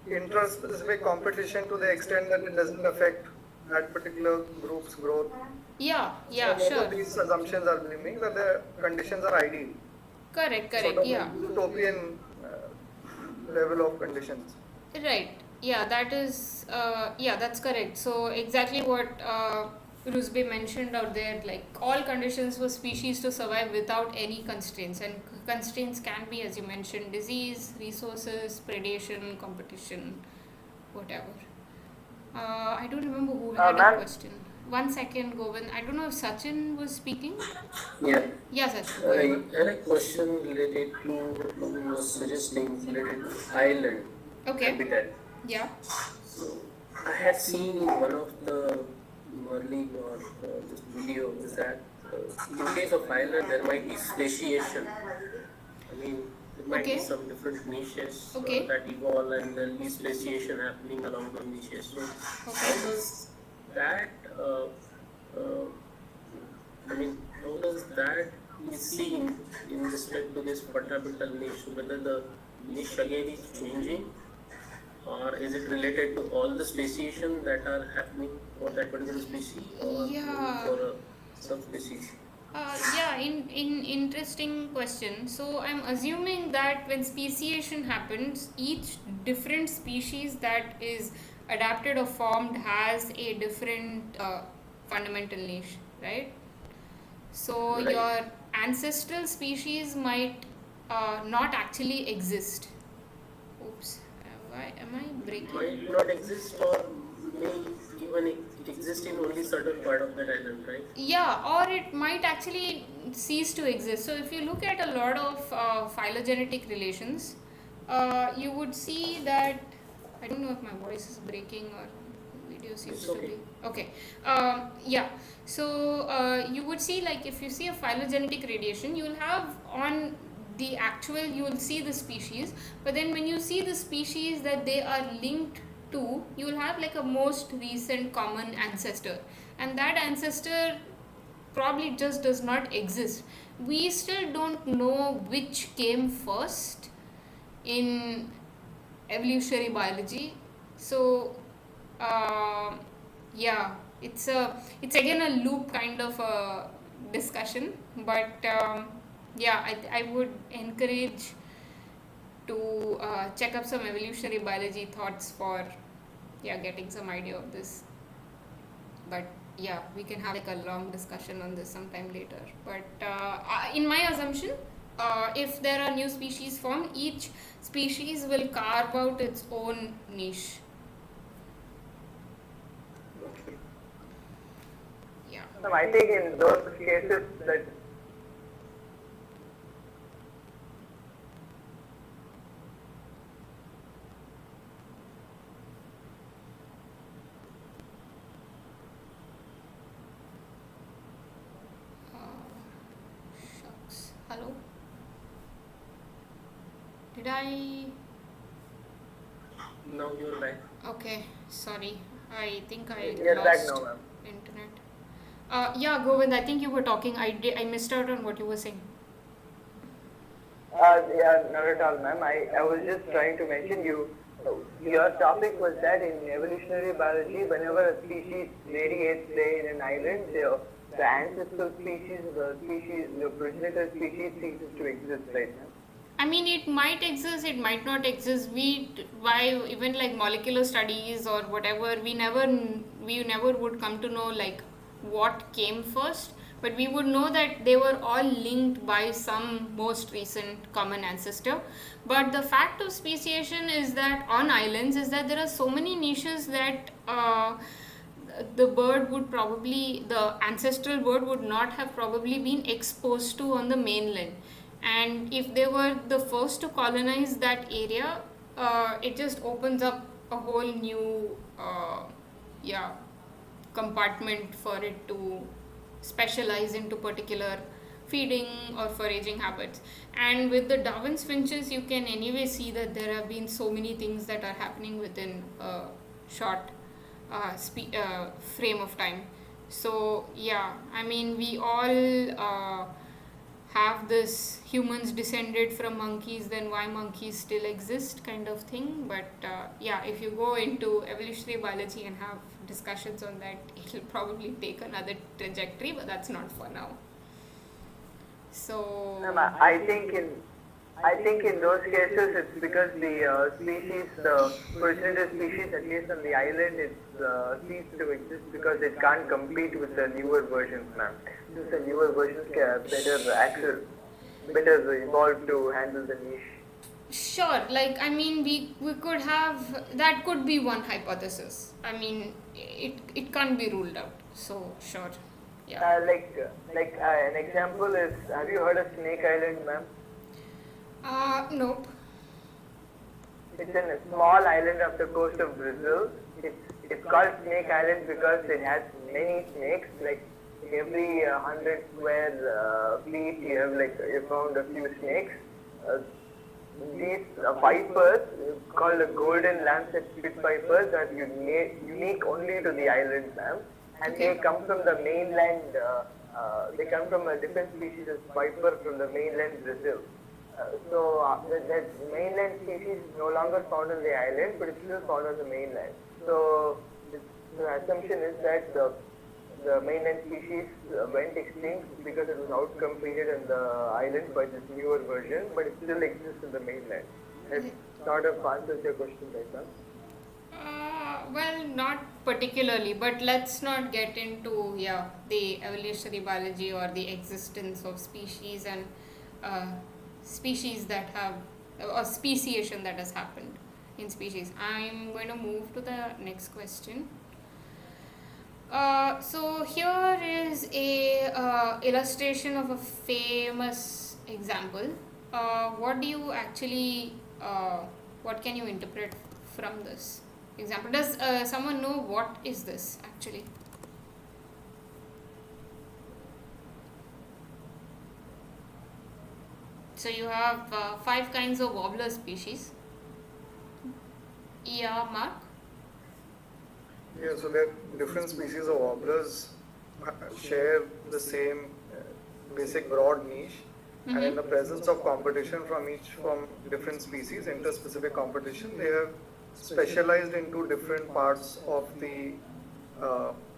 Speaker 7: intra-specific competition to the extent that it doesn't affect that particular group's growth.
Speaker 1: Yeah,
Speaker 7: So both
Speaker 1: sure.
Speaker 7: of these assumptions are believing that the conditions are ideal.
Speaker 1: Correct,
Speaker 7: Sort of
Speaker 1: yeah.
Speaker 7: utopian level of conditions.
Speaker 1: Right. Yeah, that's correct. So exactly what Rusbe mentioned out there, like all conditions for species to survive without any constraints, and constraints can be, as you mentioned, disease, resources, predation, competition, whatever. I don't remember who had a
Speaker 3: Ma'am?
Speaker 1: question. 1 second, Govind. I don't know if Sachin was speaking.
Speaker 2: Yeah.
Speaker 1: Yeah, Sachin. Go ahead.
Speaker 2: I had a question related to what you were suggesting related to island
Speaker 1: Okay.
Speaker 2: habitat.
Speaker 1: Yeah.
Speaker 2: So I had seen in one of the Merlin or this video is that in case of island there might be speciation. I mean, there might
Speaker 1: Okay.
Speaker 2: be some different niches
Speaker 1: Okay.
Speaker 2: that evolve and there will be speciation happening along the niches. So how does that how does that is seen in respect to this fundamental niche? Whether the niche again is changing, or is it related to all the speciation that are happening for that particular species, or
Speaker 1: Yeah.
Speaker 2: for a subspecies?
Speaker 1: In interesting question. So I'm assuming that when speciation happens, each different species that is adapted or formed has a different fundamental niche, right? So
Speaker 2: Right.
Speaker 1: your ancestral species might not actually exist. Oops, Why am I breaking?
Speaker 2: Might not exist or may even exist in only certain part of that island, right?
Speaker 1: Yeah, or it might actually cease to exist. So if you look at a lot of phylogenetic relations, you would see that, I don't know if my voice is breaking or video seems
Speaker 2: It's
Speaker 1: to
Speaker 2: okay.
Speaker 1: be okay. Yeah, so you would see, like, if you see a phylogenetic radiation, you will have on the actual, you will see the species, but then when you see the species that they are linked to, you will have like a most recent common ancestor, and that ancestor probably just does not exist. We still don't know which came first in evolutionary biology. So yeah, it's again a loop kind of a discussion, but yeah, I would encourage to check up some evolutionary biology thoughts for, yeah, getting some idea of this. But yeah, we can have like a long discussion on this sometime later. But in my assumption, if there are new species formed, each species will carve out its own niche. Yeah.
Speaker 3: I think in those cases that
Speaker 1: Shucks. Hello? Did I?
Speaker 2: Now you're back.
Speaker 1: Okay, sorry. I think I
Speaker 3: you're back
Speaker 1: lost
Speaker 3: now, ma'am.
Speaker 1: internet. Yeah, Govind, I think you were talking. I missed out on what you were saying.
Speaker 3: Yeah, not at all, ma'am. I was just trying to mention your topic was that in evolutionary biology, whenever a species radiates, say, in an island, the ancestral species, the progenitor species ceases to exist, right, ma'am?
Speaker 1: I mean, it might exist, it might not exist. Why even like molecular studies or whatever, we never would come to know like what came first, but we would know that they were all linked by some most recent common ancestor. But the fact of speciation is that on islands is that there are so many niches that the ancestral bird would not have probably been exposed to on the mainland, and if they were the first to colonize that area, it just opens up a whole new yeah, compartment for it to specialize into particular feeding or foraging habits. And with the Darwin's finches, you can anyway see that there have been so many things that are happening within a short frame of time. So yeah, I mean, we all have this humans descended from monkeys, then why monkeys still exist kind of thing. But yeah, if you go into evolutionary biology and have discussions on that, it'll probably take another trajectory, but that's not for now. So
Speaker 3: Ma'am, I think in those cases it's because the species, the progenitor species, at least on the island, it's ceased to exist because it can't compete with the newer versions, ma'am. Since the newer versions can better access, better evolved to handle the niche.
Speaker 1: sure, like, I mean, we could have, that could be one hypothesis. I mean, it can't be ruled out. So sure, yeah.
Speaker 3: An example is, have you heard of Snake Island, ma'am?
Speaker 1: Nope.
Speaker 3: It's in a small island off the coast of Brazil. It's called Snake Island because it has many snakes. Like every 100 square feet, you found a few snakes. These vipers, called the golden lancet spit vipers, are unique only to the island, ma'am. And
Speaker 1: Okay.
Speaker 3: they come from the mainland. They come from a different species of viper from the mainland Brazil. That mainland species is no longer found on the island, but it's still found on the mainland. So the assumption is that the mainland species went extinct because it was outcompeted on the island by this newer version, but it still exists in the mainland. That sort of answers your question, right, ma'am?
Speaker 1: Well, not particularly, but let's not get into, yeah, the evolutionary biology or the existence of species and species that have, or speciation that has happened. in species. I'm going to move to the next question. So here is a illustration of a famous example. What do you actually, what can you interpret from this example? Does someone know what is this actually? So you have 5 kinds of warbler species. Yeah, Mark?
Speaker 7: Yeah, so that different species of warblers share the same basic broad niche, and in the presence of competition from different species, interspecific competition, they have specialized into different parts of the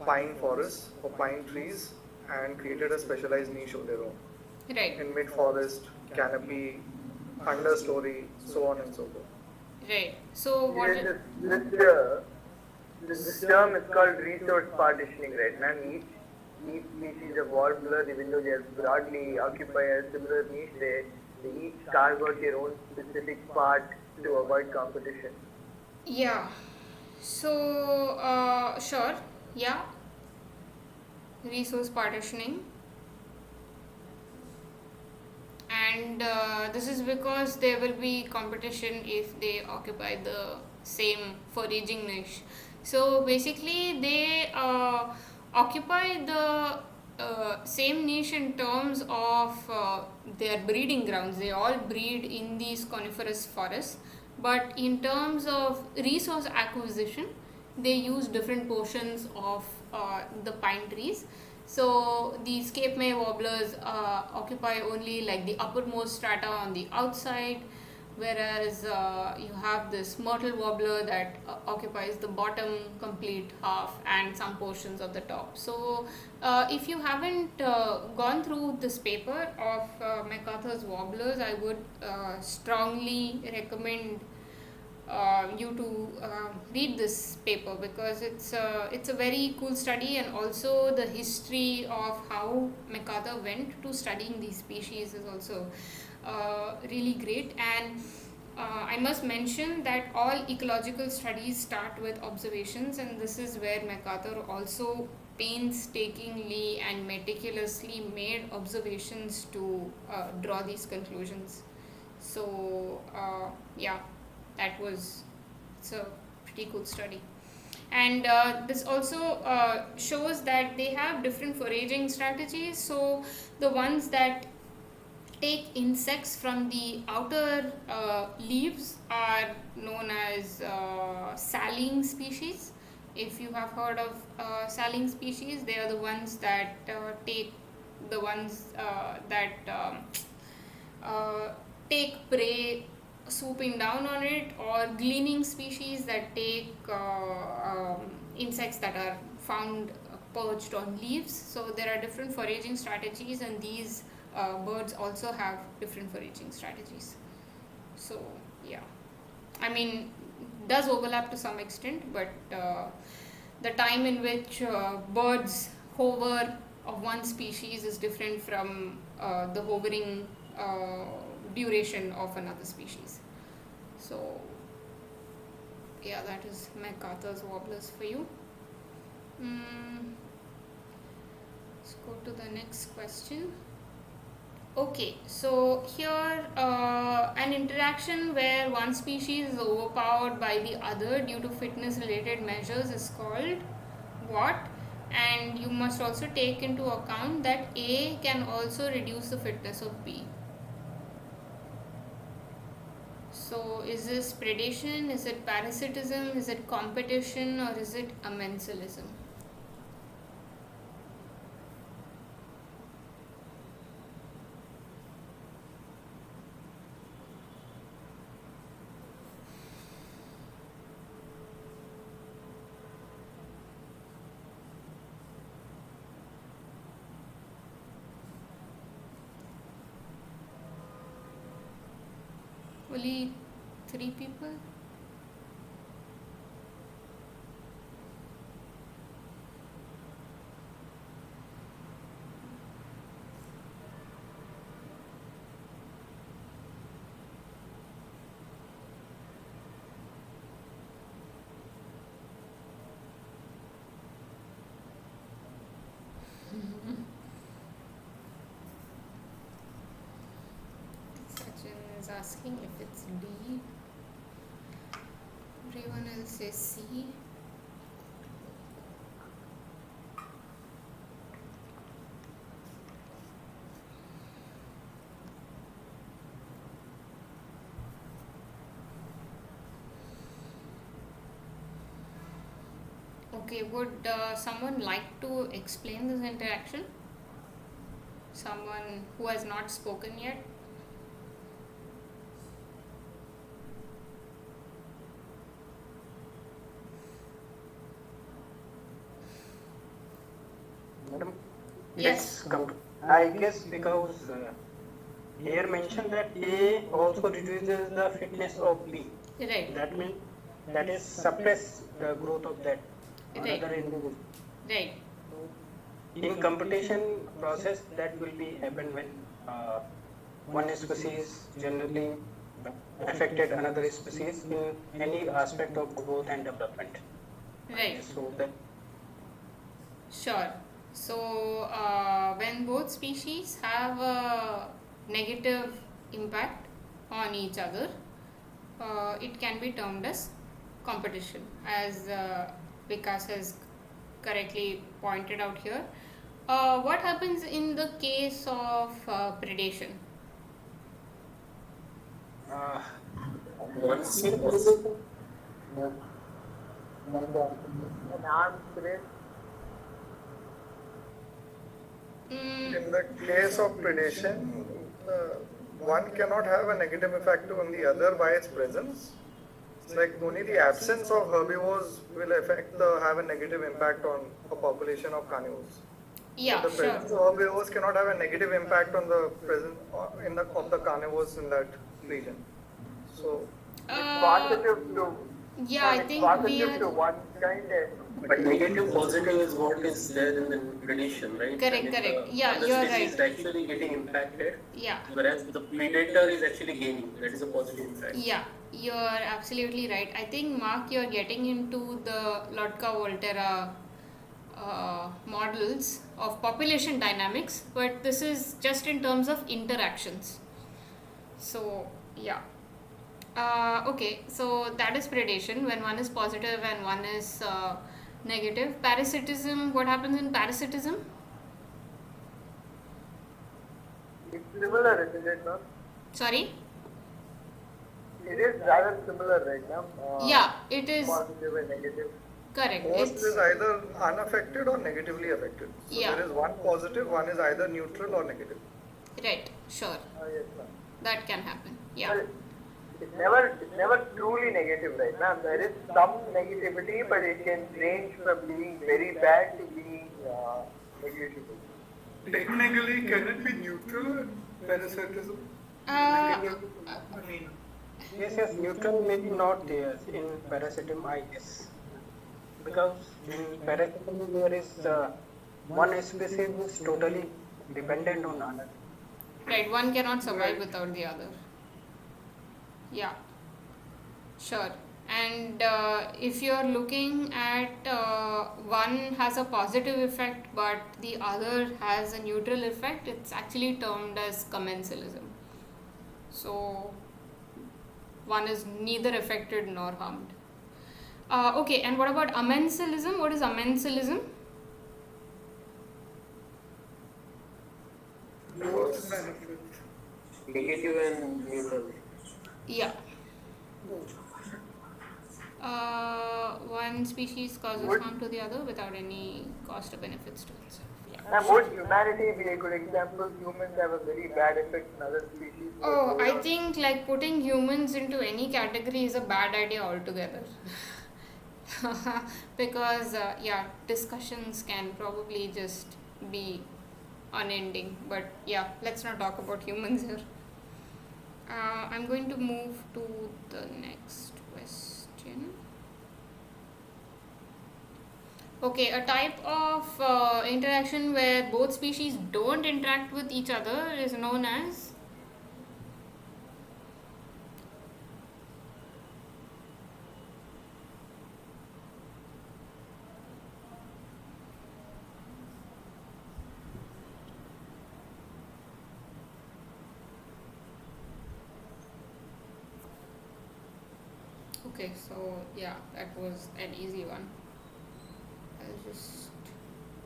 Speaker 7: pine forests or pine trees and created a specialized niche of their own
Speaker 1: Right.
Speaker 7: in mid forest, canopy, understory, so on and so forth.
Speaker 1: Right. So what?
Speaker 3: This term is called resource partitioning, right, man? Each species of warbler, even though they broadly occupy a similar niche, they each carve out their own specific part to avoid competition.
Speaker 1: Yeah. So sure. Yeah. Resource partitioning. And this is because there will be competition if they occupy the same foraging niche. So basically they occupy the same niche in terms of their breeding grounds. They all breed in these coniferous forests, but in terms of resource acquisition they use different portions of the pine trees. So these Cape May warblers occupy only like the uppermost strata on the outside, whereas you have this myrtle warbler that occupies the bottom complete half and some portions of the top. So if you haven't gone through this paper of MacArthur's warblers, I would strongly recommend you to read this paper, because it's a very cool study, and also the history of how MacArthur went to studying these species is also really great. And I must mention that all ecological studies start with observations, and this is where MacArthur also painstakingly and meticulously made observations to draw these conclusions. So yeah, it's a pretty cool study. And this also shows that they have different foraging strategies. So the ones that take insects from the outer leaves are known as saline species. If you have heard of saline species, they are the ones that uh, take prey swooping down on it, or gleaning species that take insects that are found perched on leaves. So there are different foraging strategies, and these birds also have different foraging strategies. So yeah, I mean, does overlap to some extent, but the time in which birds hover of one species is different from the hovering duration of another species. So yeah, that is MacArthur's warblers for you. Let's go to the next question. Okay, so here an interaction where one species is overpowered by the other due to fitness related measures is called what? And you must also take into account that A can also reduce the fitness of B. So is this predation, is it parasitism, is it competition, or is it amensalism? Only 3 people? is asking if it's D. Everyone else says C. Okay, would someone like to explain this interaction? Someone who has not spoken yet?
Speaker 5: Madam,
Speaker 1: Yes.
Speaker 5: I guess because here mentioned that A also reduces the fitness of B.
Speaker 1: Right.
Speaker 5: That means that is suppress the growth of that
Speaker 1: Right.
Speaker 5: another individual.
Speaker 1: Right.
Speaker 5: In competition process, that will be happen when one species generally affected another species in any aspect of growth and development.
Speaker 1: Right.
Speaker 5: So that
Speaker 1: Sure. So, when both species have a negative impact on each other, it can be termed as competition, as Vikas has correctly pointed out here. What happens in the case of predation?
Speaker 5: uh,
Speaker 2: One species.
Speaker 3: An arms race.
Speaker 1: Mm,
Speaker 7: In the case of predation, one cannot have a negative effect on the other by its presence. It's like only the absence of herbivores will have a negative impact on a population of carnivores.
Speaker 1: yeah,
Speaker 7: But the
Speaker 1: sure.
Speaker 7: presence of herbivores cannot have a negative impact on the presence of the carnivores in that region. So
Speaker 3: It's positive to.
Speaker 1: Yeah, I
Speaker 3: it's
Speaker 1: think we
Speaker 3: positive to
Speaker 1: are
Speaker 3: one kind and
Speaker 2: But negative positive is what is there in the predation, right?
Speaker 1: correct.
Speaker 2: I mean,
Speaker 1: Correct.
Speaker 2: the
Speaker 1: Yeah,
Speaker 2: other
Speaker 1: you're
Speaker 2: species
Speaker 1: right.
Speaker 2: is actually getting impacted,
Speaker 1: Yeah.
Speaker 2: whereas the predator is actually gaining. That is a positive impact.
Speaker 1: Yeah, you're absolutely right. I think, Mark, you're getting into the Lotka-Volterra models of population dynamics, but this is just in terms of interactions. So, yeah. Okay, so that is predation when one is positive and one is negative. Parasitism, what happens in parasitism?
Speaker 3: it's similar, isn't it? No?
Speaker 1: Sorry?
Speaker 3: It is rather similar right now.
Speaker 1: Yeah, it is
Speaker 3: Positive and negative.
Speaker 1: correct.
Speaker 7: most
Speaker 1: It's
Speaker 7: is either unaffected or negatively affected. So
Speaker 1: Yeah.
Speaker 7: there is one positive, one is either neutral or negative.
Speaker 1: right, sure.
Speaker 3: Yes, ma'am.
Speaker 1: That can happen. Yeah.
Speaker 3: Well, it's never truly negative, right now. There is some negativity, but it can range from being very bad to being negligible.
Speaker 7: Technically, can it be neutral in parasitism?
Speaker 1: Uh,
Speaker 7: I mean,
Speaker 5: yes, neutral may be not there in parasitism, I guess, because in parasitism there is one species is totally dependent on another.
Speaker 1: right, one cannot survive without the other. Yeah, sure. And if you're looking at one has a positive effect but the other has a neutral effect, it's actually termed as commensalism. So one is neither affected nor harmed. Okay, and what about amensalism? What is amensalism?
Speaker 7: both benefit.
Speaker 2: Negative and neutral.
Speaker 1: Yeah. One species causes harm to the other without any cost or benefits to itself. Yeah.
Speaker 3: And would humanity be a good example? Humans have a very bad effect on other species.
Speaker 1: Oh, I think like putting humans into any category is a bad idea altogether. Because, yeah, discussions can probably just be unending. But yeah, let's not talk about humans here. I'm going to move to the next question. Okay, a type of interaction where both species don't interact with each other is known as Okay, so yeah, that was an easy one. I'll just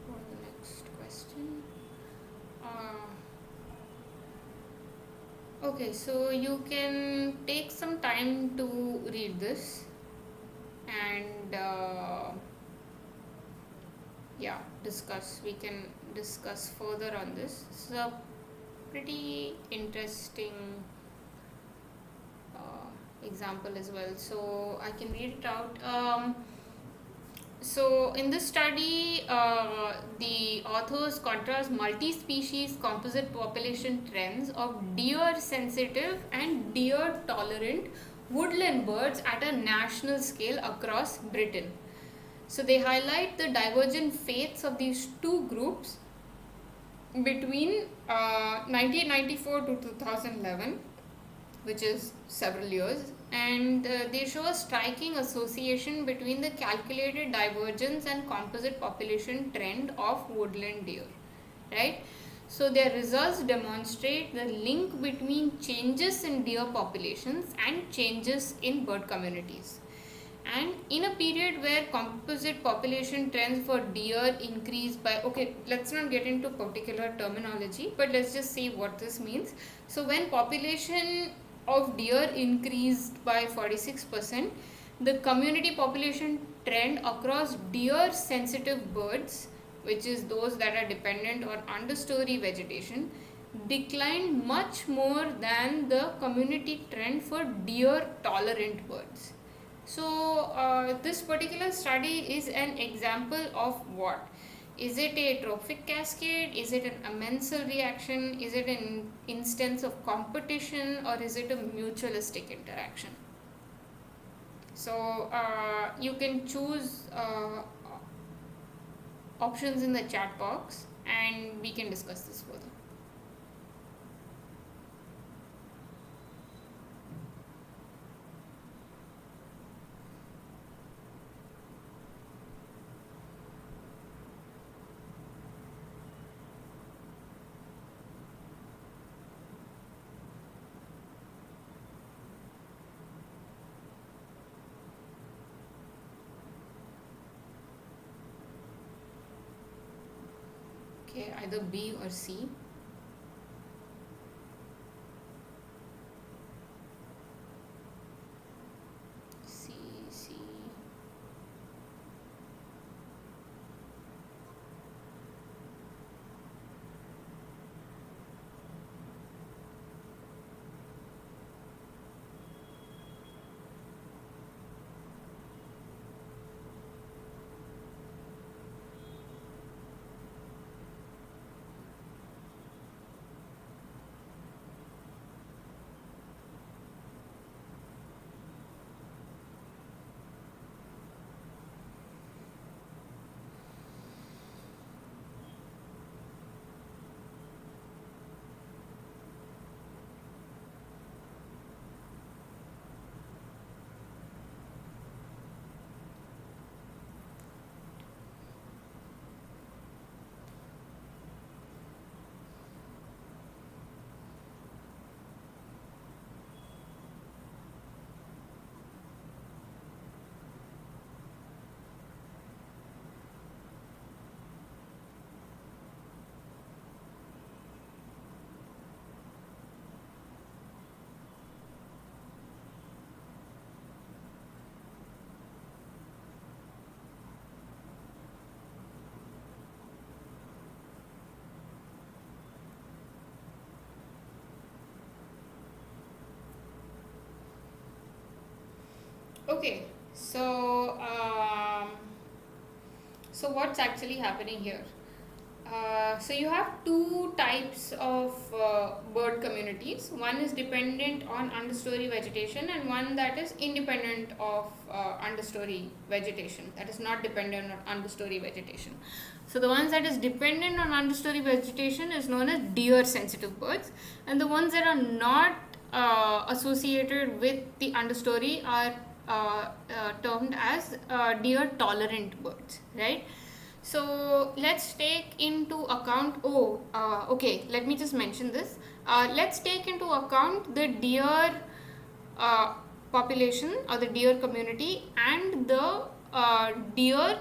Speaker 1: go to the next question. Okay, so you can take some time to read this and yeah, discuss. We can discuss further on this. It's a pretty interesting example as well. So I can read it out. So in this study, the authors contrast multi-species composite population trends of deer-sensitive and deer-tolerant woodland birds at a national scale across Britain. So they highlight the divergent fates of these two groups between 1994 to 2011, which is several years, and they show a striking association between the calculated divergence and composite population trend of woodland deer, right? So their results demonstrate the link between changes in deer populations and changes in bird communities. And in a period where composite population trends for deer increase by, okay, let's not get into particular terminology, but let's just see what this means. So when population of deer increased by 46%, the community population trend across deer sensitive birds, which is those that are dependent on understory vegetation, declined much more than the community trend for deer tolerant birds. So, this particular study is an example of what? Is it a trophic cascade? Is it an amensal reaction? Is it an instance of competition, or is it a mutualistic interaction? So, you can choose options in the chat box and we can discuss this further. Okay, either B or C. C, C. Okay, so so what's actually happening here? So you have two types of bird communities. One is dependent on understory vegetation, and one that is independent of understory vegetation, that is not dependent on understory vegetation. So the ones that is dependent on understory vegetation is known as deer sensitive birds, and the ones that are not associated with the understory are termed as deer tolerant birds, right? So let's take into account, okay, let me just mention this. Let's take into account the deer population or the deer community and the deer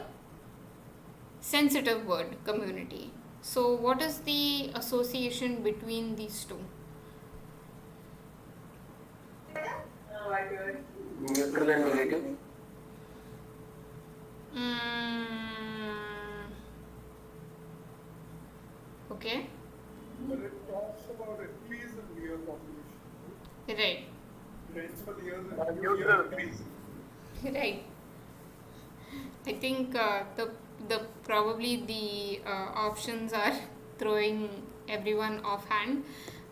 Speaker 1: sensitive bird community. So what is the association between these two?
Speaker 2: Neutral and negative.
Speaker 1: Okay.
Speaker 8: But it talks about increase in deer population.
Speaker 1: Right.
Speaker 8: Trends for deers
Speaker 3: Neutral.
Speaker 8: increase.
Speaker 1: Right. I think the probably the options are throwing everyone offhand,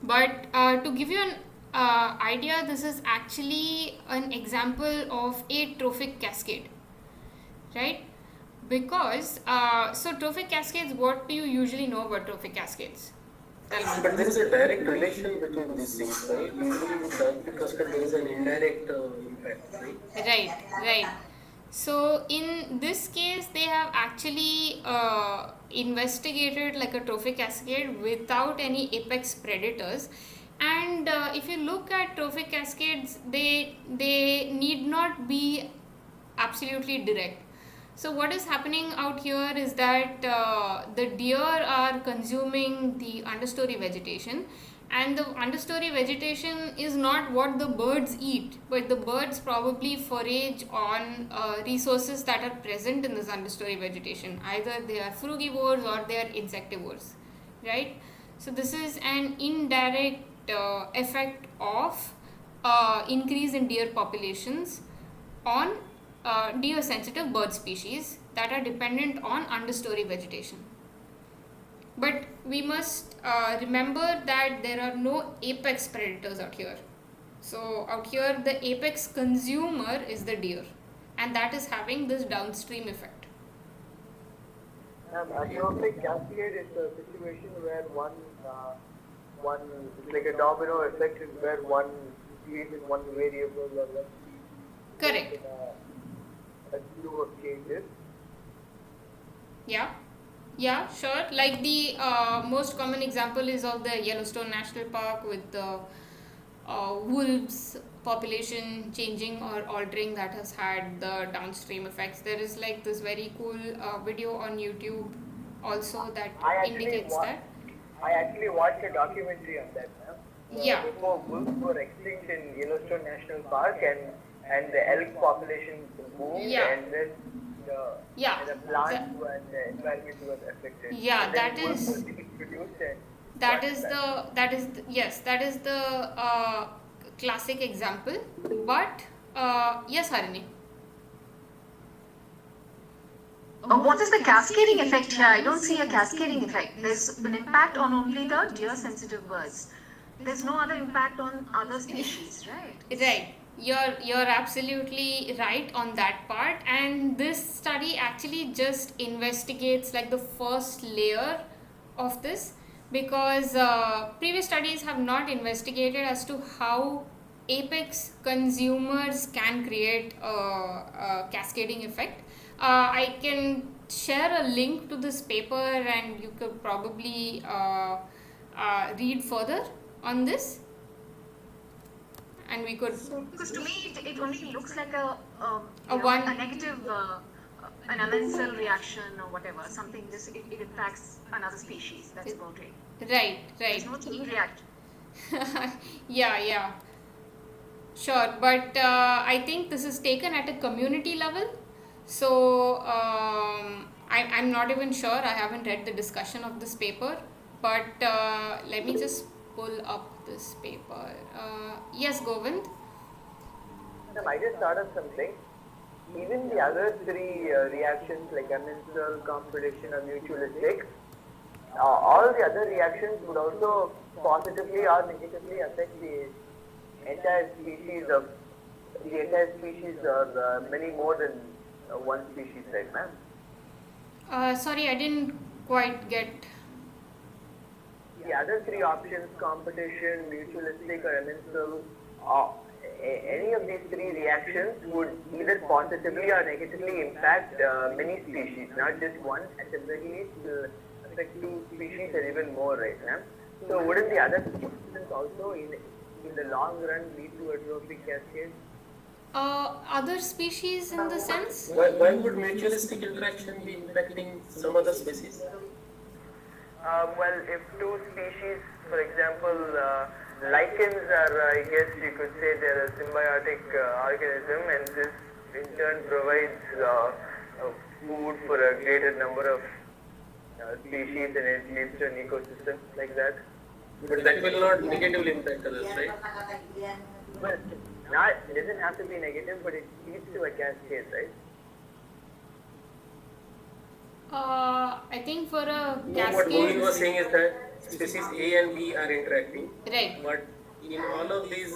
Speaker 1: but to give you an idea, this is actually an example of a trophic cascade, right? Because so trophic cascades, what do you usually know about trophic cascades? Tell me.
Speaker 2: But there is a direct relation between these things, right? Usually with trophic cascade there is an indirect impact, right?
Speaker 1: Right. So in this case, they have actually investigated like a trophic cascade without any apex predators. And if you look at trophic cascades, they need not be absolutely direct. So what is happening out here is that the deer are consuming the understory vegetation, and the understory vegetation is not what the birds eat, but the birds probably forage on resources that are present in this understory vegetation. Either they are frugivores or they are insectivores, right? So this is an indirect effect of increase in deer populations on deer sensitive bird species that are dependent on understory vegetation. But we must remember that there are no apex predators out here. So out here the apex consumer is the deer, and that is having this downstream effect.
Speaker 3: A trophic cascade is a situation where one like a domino effect, is where one change in one variable or one
Speaker 1: Correct.
Speaker 3: a slew of changes.
Speaker 1: Yeah, sure. Like the most common example is of the Yellowstone National Park with the wolves population changing or altering that has had the downstream effects. There is like this very cool video on YouTube also that indicates that.
Speaker 3: I actually watched a documentary on that, ma'am.
Speaker 1: Yeah.
Speaker 3: Before wolves were extinct in Yellowstone National Park, and the elk population boomed,
Speaker 1: Yeah.
Speaker 3: and then the plants and the environment was affected.
Speaker 1: Yeah,
Speaker 3: and then
Speaker 1: that
Speaker 3: wolves
Speaker 1: is-
Speaker 3: were reintroduced and
Speaker 1: that is the classic example. But yes, Harini.
Speaker 9: What is the cascading effect here? I don't see a cascading effect. There's an impact on only the deer sensitive birds. There's no other impact on other species, right?
Speaker 1: Right. You're absolutely right on that part, and this study actually just investigates like the first layer of this, because previous studies have not investigated as to how apex consumers can create a cascading effect. I can share a link to this paper, and you could probably read further on this, and we could.
Speaker 9: Because to me, it only looks like a negative, an amensal reaction or whatever. Something just it impacts another species. That's about it.
Speaker 1: Right.
Speaker 9: There's no chain reaction.
Speaker 1: Yeah. Sure, but I think this is taken at a community level. So I'm not even sure. I haven't read the discussion of this paper, but let me just pull up this paper. Yes, Govind.
Speaker 3: Ma'am, I just thought of something. Even the other three reactions like amensal, competition, or mutualistic, all the other reactions would also positively or negatively affect the entire species or many more than one species, right, ma'am?
Speaker 1: Sorry, I didn't quite get.
Speaker 3: The other three options, competition, mutualistic, or amensal, any of these three reactions would either positively or negatively impact many species, not just one. At the very least, affect two species or even more, right, ma'am? So wouldn't the other options also in the long run lead to a trophic cascade?
Speaker 1: Other species in the sense?
Speaker 2: Why would mutualistic interaction be impacting some other species?
Speaker 3: Well, if two species, for example, lichens are, I guess you could say they're a symbiotic organism, and this in turn provides food for a greater number of species, and it leads to an ecosystem like that.
Speaker 2: But that will not negatively impact others, right?
Speaker 3: Well, not, it doesn't have to be negative, but it leads to a cascade, right?
Speaker 1: I think for a
Speaker 2: What Govind was
Speaker 1: cascade,
Speaker 2: saying is that species A and B are interacting,
Speaker 1: right?
Speaker 2: but in all of these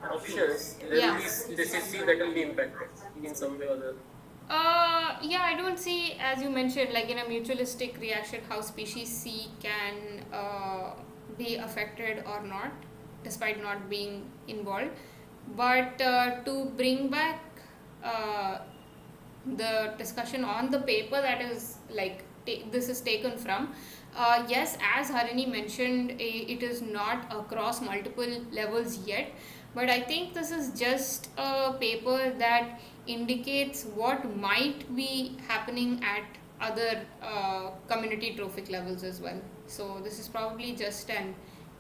Speaker 2: options, there will
Speaker 1: Yeah.
Speaker 2: be species C that will be impacted in some way or other.
Speaker 1: Yeah, I don't see, as you mentioned, like in a mutualistic reaction, how species C can be affected or not, despite not being involved. But to bring back uh, the discussion on the paper that is like this is taken from, yes, as Harini mentioned, it is not across multiple levels yet, but I think this is just a paper that indicates what might be happening at other community trophic levels as well. So this is probably just an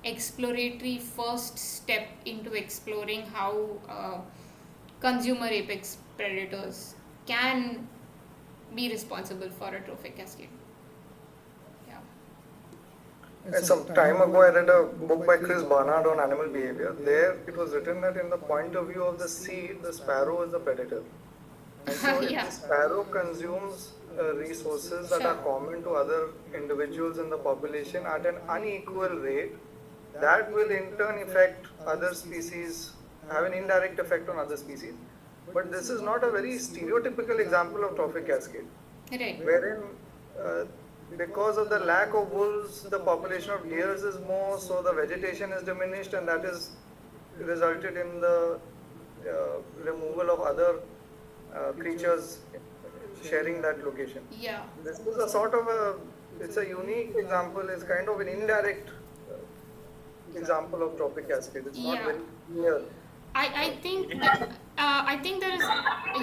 Speaker 1: exploratory first step into exploring how consumer apex predators can be responsible for a trophic cascade. Yeah.
Speaker 7: And some time ago, I read a book by Chris Barnard on animal behavior. There, it was written that in the point of view of the sea, the sparrow is the predator. And so, if
Speaker 1: Yeah.
Speaker 7: the sparrow consumes resources that are
Speaker 1: Sure.
Speaker 7: common to other individuals in the population at an unequal rate, that will in turn affect other species, have an indirect effect on other species. But this is not a very stereotypical example of trophic cascade,
Speaker 1: Right.
Speaker 7: wherein because of the lack of wolves, the population of deers is more, so the vegetation is diminished, and that is resulted in the removal of other creatures sharing that location.
Speaker 1: Yeah.
Speaker 7: This is a sort of a, it's a unique example, it's kind of an indirect example of trophic cascade. It's not
Speaker 1: Yeah.
Speaker 7: very clear.
Speaker 1: I think there is,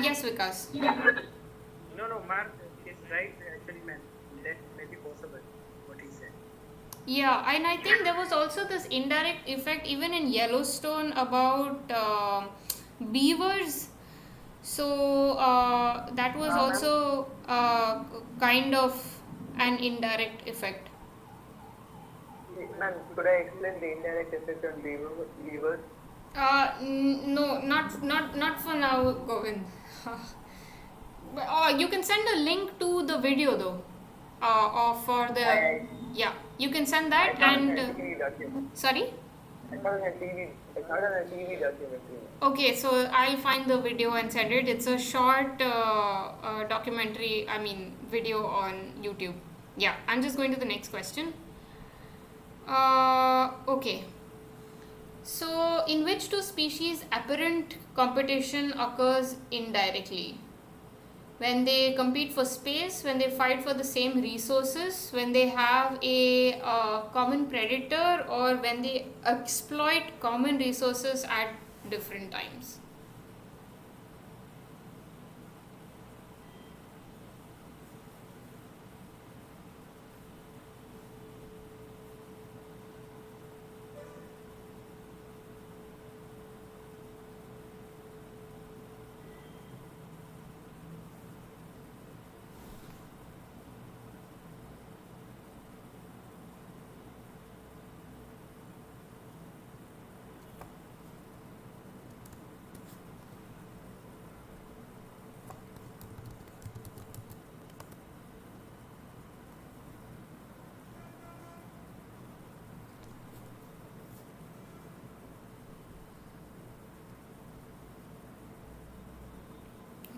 Speaker 1: yes, Vikas.
Speaker 5: No, Mark is right. Actually, man, that may be possible. What he said.
Speaker 1: Yeah, and I think there was also this indirect effect even in Yellowstone about beavers. So that was also kind of an indirect effect.
Speaker 3: Ma'am, could I explain the indirect effect on beavers?
Speaker 1: No, not for now, Govind. But, you can send a link to the video though, of for the, yeah, you can send that
Speaker 3: I saw it
Speaker 1: and
Speaker 3: in a TV documentary.
Speaker 1: sorry.
Speaker 3: I saw it in a TV documentary.
Speaker 1: Okay, so I'll find the video and send it. It's a short documentary, I mean, video on YouTube. Yeah, I'm just going to the next question. Okay. So, in which two species apparent competition occurs indirectly? When they compete for space, when they fight for the same resources, when they have a common predator, or when they exploit common resources at different times.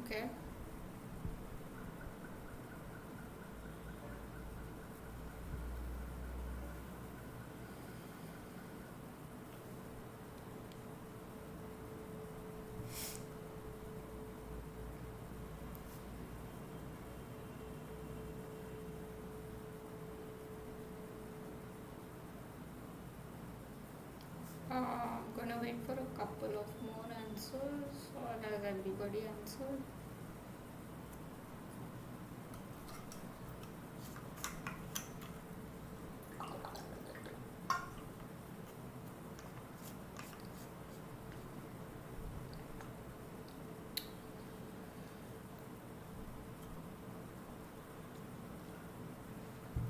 Speaker 1: Okay. gonna wait for a couple of more answers, or has everybody answered?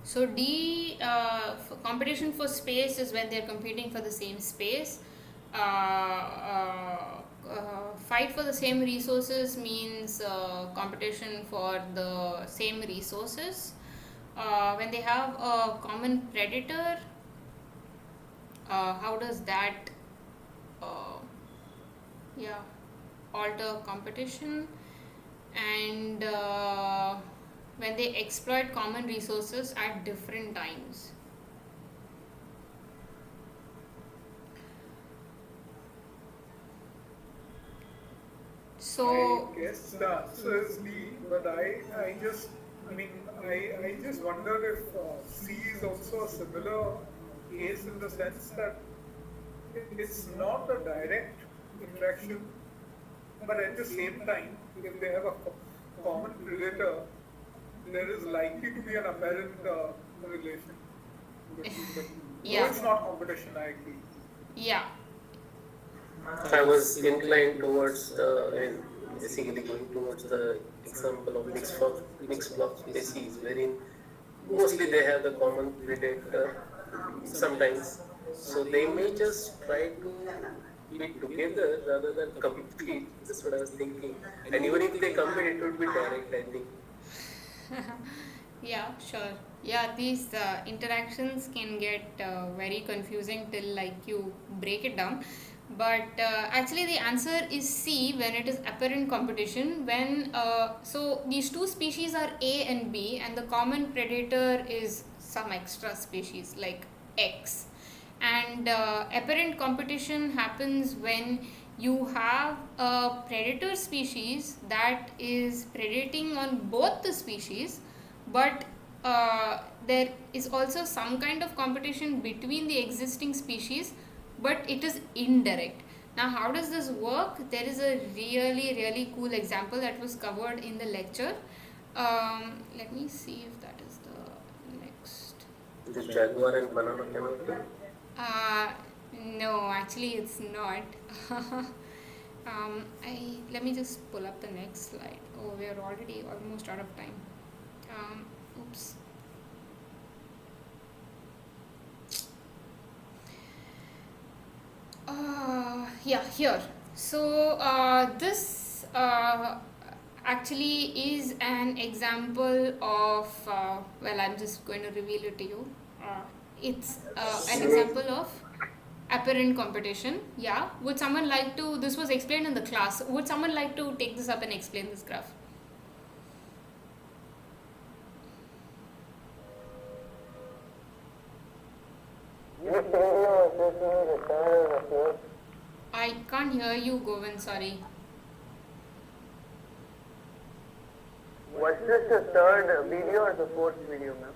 Speaker 1: So D, competition for space is when they're competing for the same space. Fight for the same resources means competition for the same resources. When they have a common predator, how does that uh, yeah alter competition? And when they exploit common resources at different times. So
Speaker 8: I guess the answer is B, but I just wonder if C is also a similar case in the sense that it's not a direct interaction, but at the same time, if they have a common predator, there is likely to be an apparent relation between them.
Speaker 1: Yeah.
Speaker 8: So it's not competition, I agree.
Speaker 1: yeah,
Speaker 2: I was inclined towards basically going towards the example of mixed flock species, wherein mostly they have the common predator sometimes. So they may just try to be together rather than compete. That's what I was thinking. And even if they compete, it would be direct, I think.
Speaker 1: yeah, sure. Yeah, these interactions can get very confusing till like you break it down. But actually, the answer is C when it is apparent competition. When so these two species are A and B, and the common predator is some extra species like X. And apparent competition happens when you have a predator species that is predating on both the species, but there is also some kind of competition between the existing species, but it is indirect. Now, how does this work? There is a really cool example that was covered in the lecture. Let me see if that is the next.
Speaker 2: The jaguar and banana canopy.
Speaker 1: Uh, no, actually, it's not. Let me just pull up the next slide. Oh, we are already almost out of time. Oops. Yeah, here. So this actually is an example of. Well, I'm just going to reveal it to you. It's an example of apparent competition. Yeah. Would someone like to? This was explained in the class. Would someone like to take this up and explain this graph? I can't hear you, Govind. Sorry.
Speaker 3: Was this the third video or the fourth video, ma'am?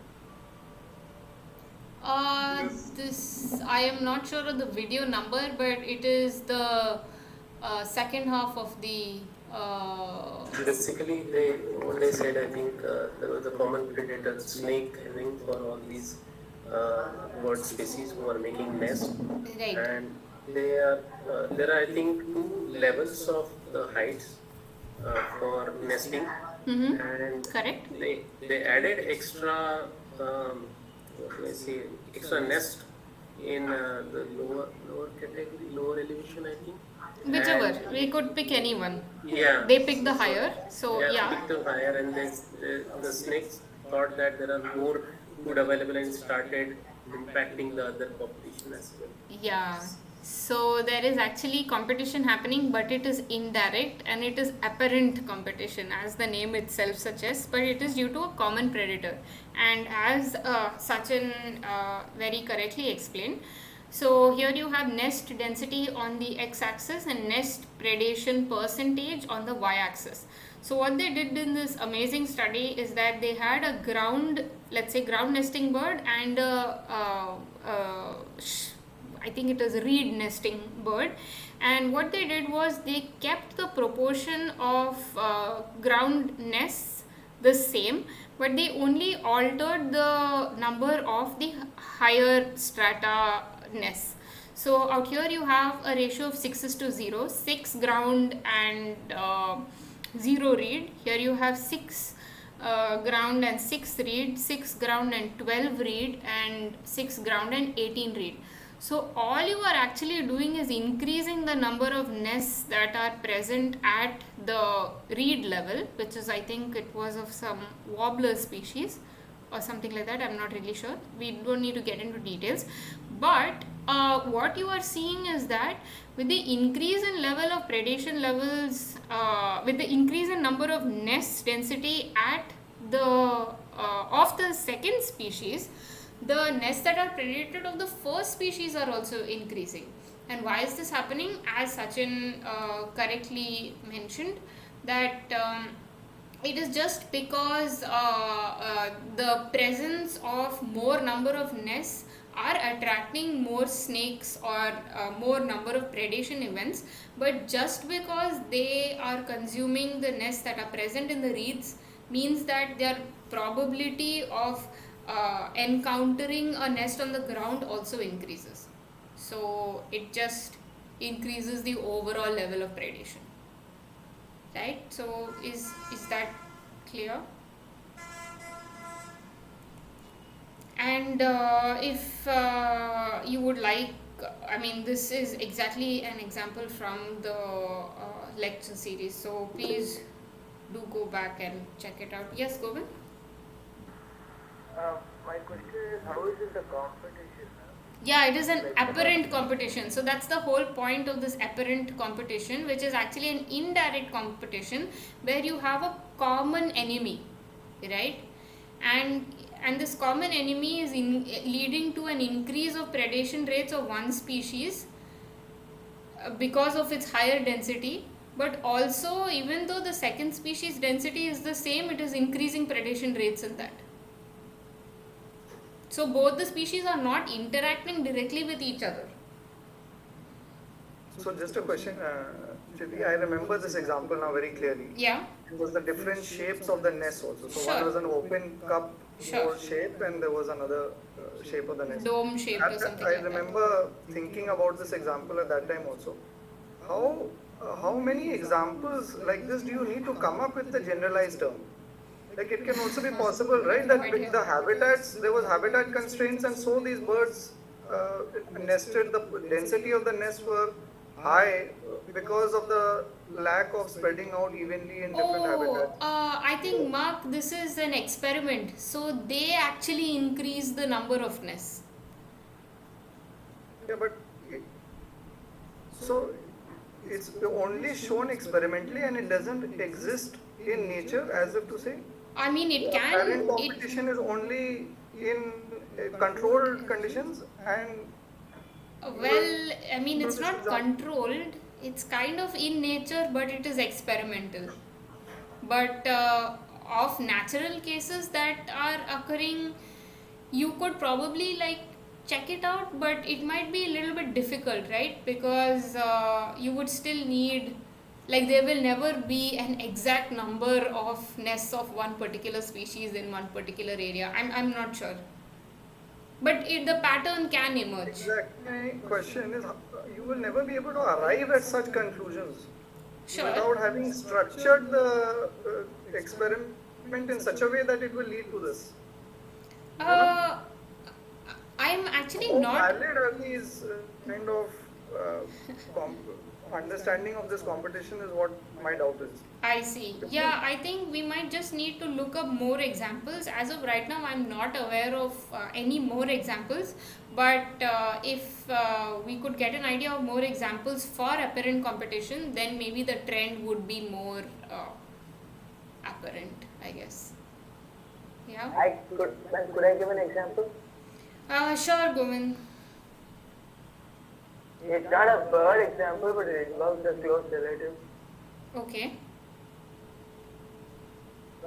Speaker 1: This I am not sure of the video number, but it is the second half of the.
Speaker 2: Basically, what they said, I think there was a common predator, snake, having for all these bird species who are making nests.
Speaker 1: Right.
Speaker 2: And there are, I think, two levels of the heights for nesting.
Speaker 1: Mm-hmm.
Speaker 2: And
Speaker 1: Correct.
Speaker 2: they added extra, what do I say, extra nest in the lower category, lower elevation, I think.
Speaker 1: Whichever,
Speaker 2: And
Speaker 1: we could pick anyone.
Speaker 2: yeah,
Speaker 1: They pick the higher, so yeah.
Speaker 2: picked them higher, and then the snakes thought that there are more food available and started impacting the other population as well.
Speaker 1: Yeah. So there is actually competition happening, but it is indirect and it is apparent competition, as the name itself suggests, but it is due to a common predator. And as Sachin very correctly explained, so here you have nest density on the x-axis and nest predation percentage on the y-axis. So what they did in this amazing study is that they had a ground, let's say ground nesting bird, and I think it is reed nesting bird, and what they did was they kept the proportion of ground nests the same, but they only altered the number of the higher strata nests. So out here you have a ratio of 6:0, 6 ground and 0 reed. Here you have 6 ground and 6 reed, 6 ground and 12 reed, and 6 ground and 18 reed. So all you are actually doing is increasing the number of nests that are present at the reed level, which is, I think it was of some warbler species or something like that. I'm not really sure. We don't need to get into details. But what you are seeing is that with the increase in level of predation levels, with the increase in number of nest density at the of the second species, the nests that are predated of the first species are also increasing. And why is this happening? As Sachin correctly mentioned, that it is just because the presence of more number of nests are attracting more snakes or more number of predation events, but just because they are consuming the nests that are present in the reeds means that their probability of encountering a nest on the ground also increases. So it just increases the overall level of predation. Right? So is that clear? And if you would like, I mean, this is exactly an example from the lecture series, so please do go back and check it out. Yes, Govind?
Speaker 3: My question is, how is it a competition?
Speaker 1: Yeah, it is an apparent competition. So that's the whole point of this apparent competition, which is actually an indirect competition where you have a common enemy, right? And this common enemy is leading to an increase of predation rates of one species because of its higher density. But also, even though the second species density is the same, it is increasing predation rates in that. So both the species are not interacting directly with each other.
Speaker 7: So just a question, Chiti, I remember this example now very clearly.
Speaker 1: Yeah.
Speaker 7: It was the different shapes of the nest also. So
Speaker 1: Sure.
Speaker 7: one was an open cup
Speaker 1: Sure.
Speaker 7: shape, and there was another shape of the nest.
Speaker 1: Dome shaped or something
Speaker 7: I
Speaker 1: like that.
Speaker 7: remember thinking about this example at that time also. How many examples like this do you need to come up with the generalized term? Like it can also be possible, right, that with the habitats, there was habitat constraints, and so these birds nested, the density of the nests were high because of the lack of spreading out evenly in different habitats.
Speaker 1: I think, Mark, this is an experiment. So they actually increase the number of nests.
Speaker 7: Yeah, but so it's only shown experimentally and it doesn't exist in nature, as if to say.
Speaker 1: I mean, it can.
Speaker 7: Apparent competition is only in controlled conditions, and
Speaker 1: Well, I mean, it's not controlled. It's kind of in nature, but it is experimental. But of natural cases that are occurring, you could probably like check it out, but it might be a little bit difficult, right? Because you would still need, like, there will never be an exact number of nests of one particular species in one particular area. I'm not sure. But the pattern can emerge.
Speaker 7: exactly my question is, you will never be able to arrive at such conclusions
Speaker 1: Sure.
Speaker 7: without having structured the experiment in such a way that it will lead to this.
Speaker 1: I'm actually
Speaker 7: How
Speaker 1: not.
Speaker 7: valid are these kind of understanding of this competition is what my doubt is.
Speaker 1: I see. Yeah, I think we might just need to look up more examples. As of right now, I'm not aware of any more examples. But if we could get an idea of more examples for apparent competition, then maybe the trend would be more apparent, I guess. Yeah.
Speaker 3: Could I give an example?
Speaker 1: Sure, Govind.
Speaker 3: It's not a bird example, but it involves a close relative.
Speaker 1: Okay.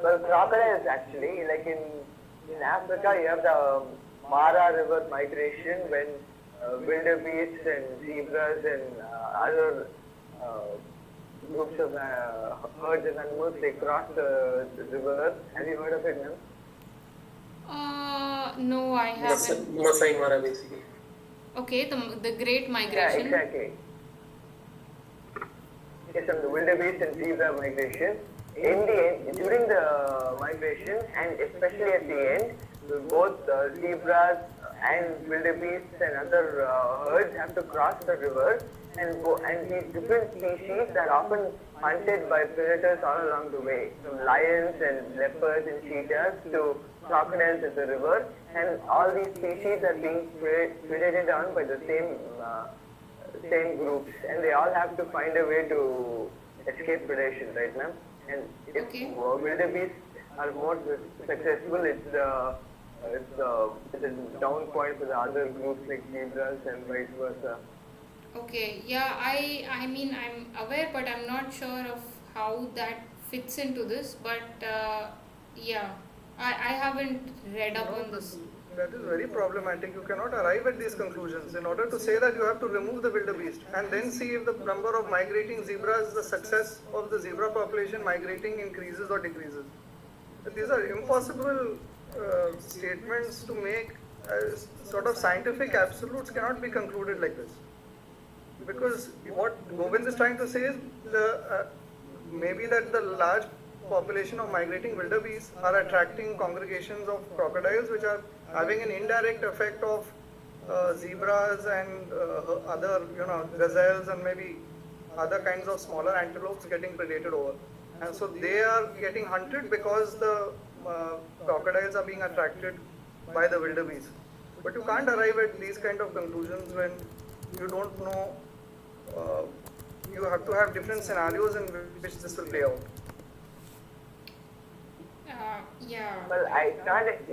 Speaker 3: Well, crocodiles actually, like in Africa, you have the Mara River migration when wildebeests and zebras and other uh, groups of herds of animals, they cross the river. Have you heard of it, ma'am?
Speaker 1: No, I haven't.
Speaker 2: Masai Mara basically.
Speaker 1: Okay, the Great
Speaker 3: Yeah,
Speaker 1: Migration.
Speaker 3: exactly. Yes, from the wildebeest and zebra migration. In the end, during the migration, and especially at the end, both zebras and wildebeest and other herds have to cross the river, and these different species are often hunted by predators all along the way, from lions and leopards and cheetahs to crocodiles at the river, and all these species are being predated on by the same groups, and they all have to find a way to escape predation, right, ma'am? And if
Speaker 1: Okay.
Speaker 3: wildebeest are more successful, it's a down point for the other groups like zebras and vice versa.
Speaker 1: Okay, yeah, I mean I'm aware, but I'm not sure of how that fits into this. But yeah, I haven't read up on this.
Speaker 7: That is very problematic. You cannot arrive at these conclusions. In order to say that, you have to remove the wildebeest and then see if the number of migrating zebras, the success of the zebra population migrating increases or decreases. But these are impossible statements to make. Sort of scientific absolutes cannot be concluded like this. Because what Govind is trying to say is maybe that the large population of migrating wildebeest are attracting congregations of crocodiles, which are having an indirect effect of zebras and other, gazelles and maybe other kinds of smaller antelopes getting predated over. And so they are getting hunted because the crocodiles are being attracted by the wildebeest. But you can't arrive at these kind of conclusions when you don't know. You have to have different scenarios in which this will play out.
Speaker 1: Yeah.
Speaker 3: Well,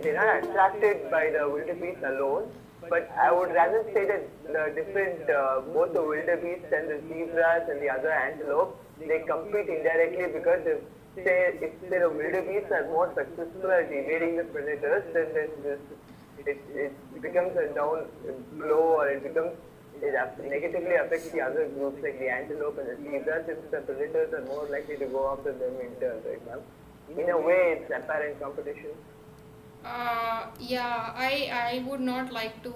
Speaker 3: they're not attracted by the wildebeest alone, but I would rather say that the different, both the wildebeest and the zebras and the other antelope, they compete indirectly because if the wildebeest are more successful at evading the predators, then it becomes a down blow, or it negatively affects the other groups like the antelope and the zebras, if the predators are more likely to go after them in turn, right, ma'am? In a way, it's apparent competition.
Speaker 1: Yeah, I would not like to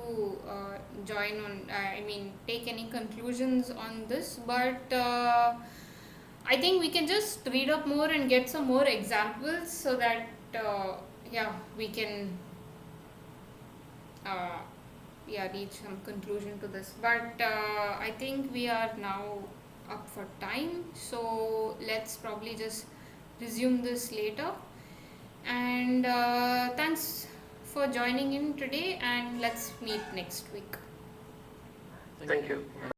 Speaker 1: join on. I mean, take any conclusions on this, but I think we can just read up more and get some more examples so that yeah, we can uh, yeah, reach some conclusion to this. But I think we are now up for time, so let's probably just resume this later. And thanks for joining in today, and let's meet next week.
Speaker 2: Thank you.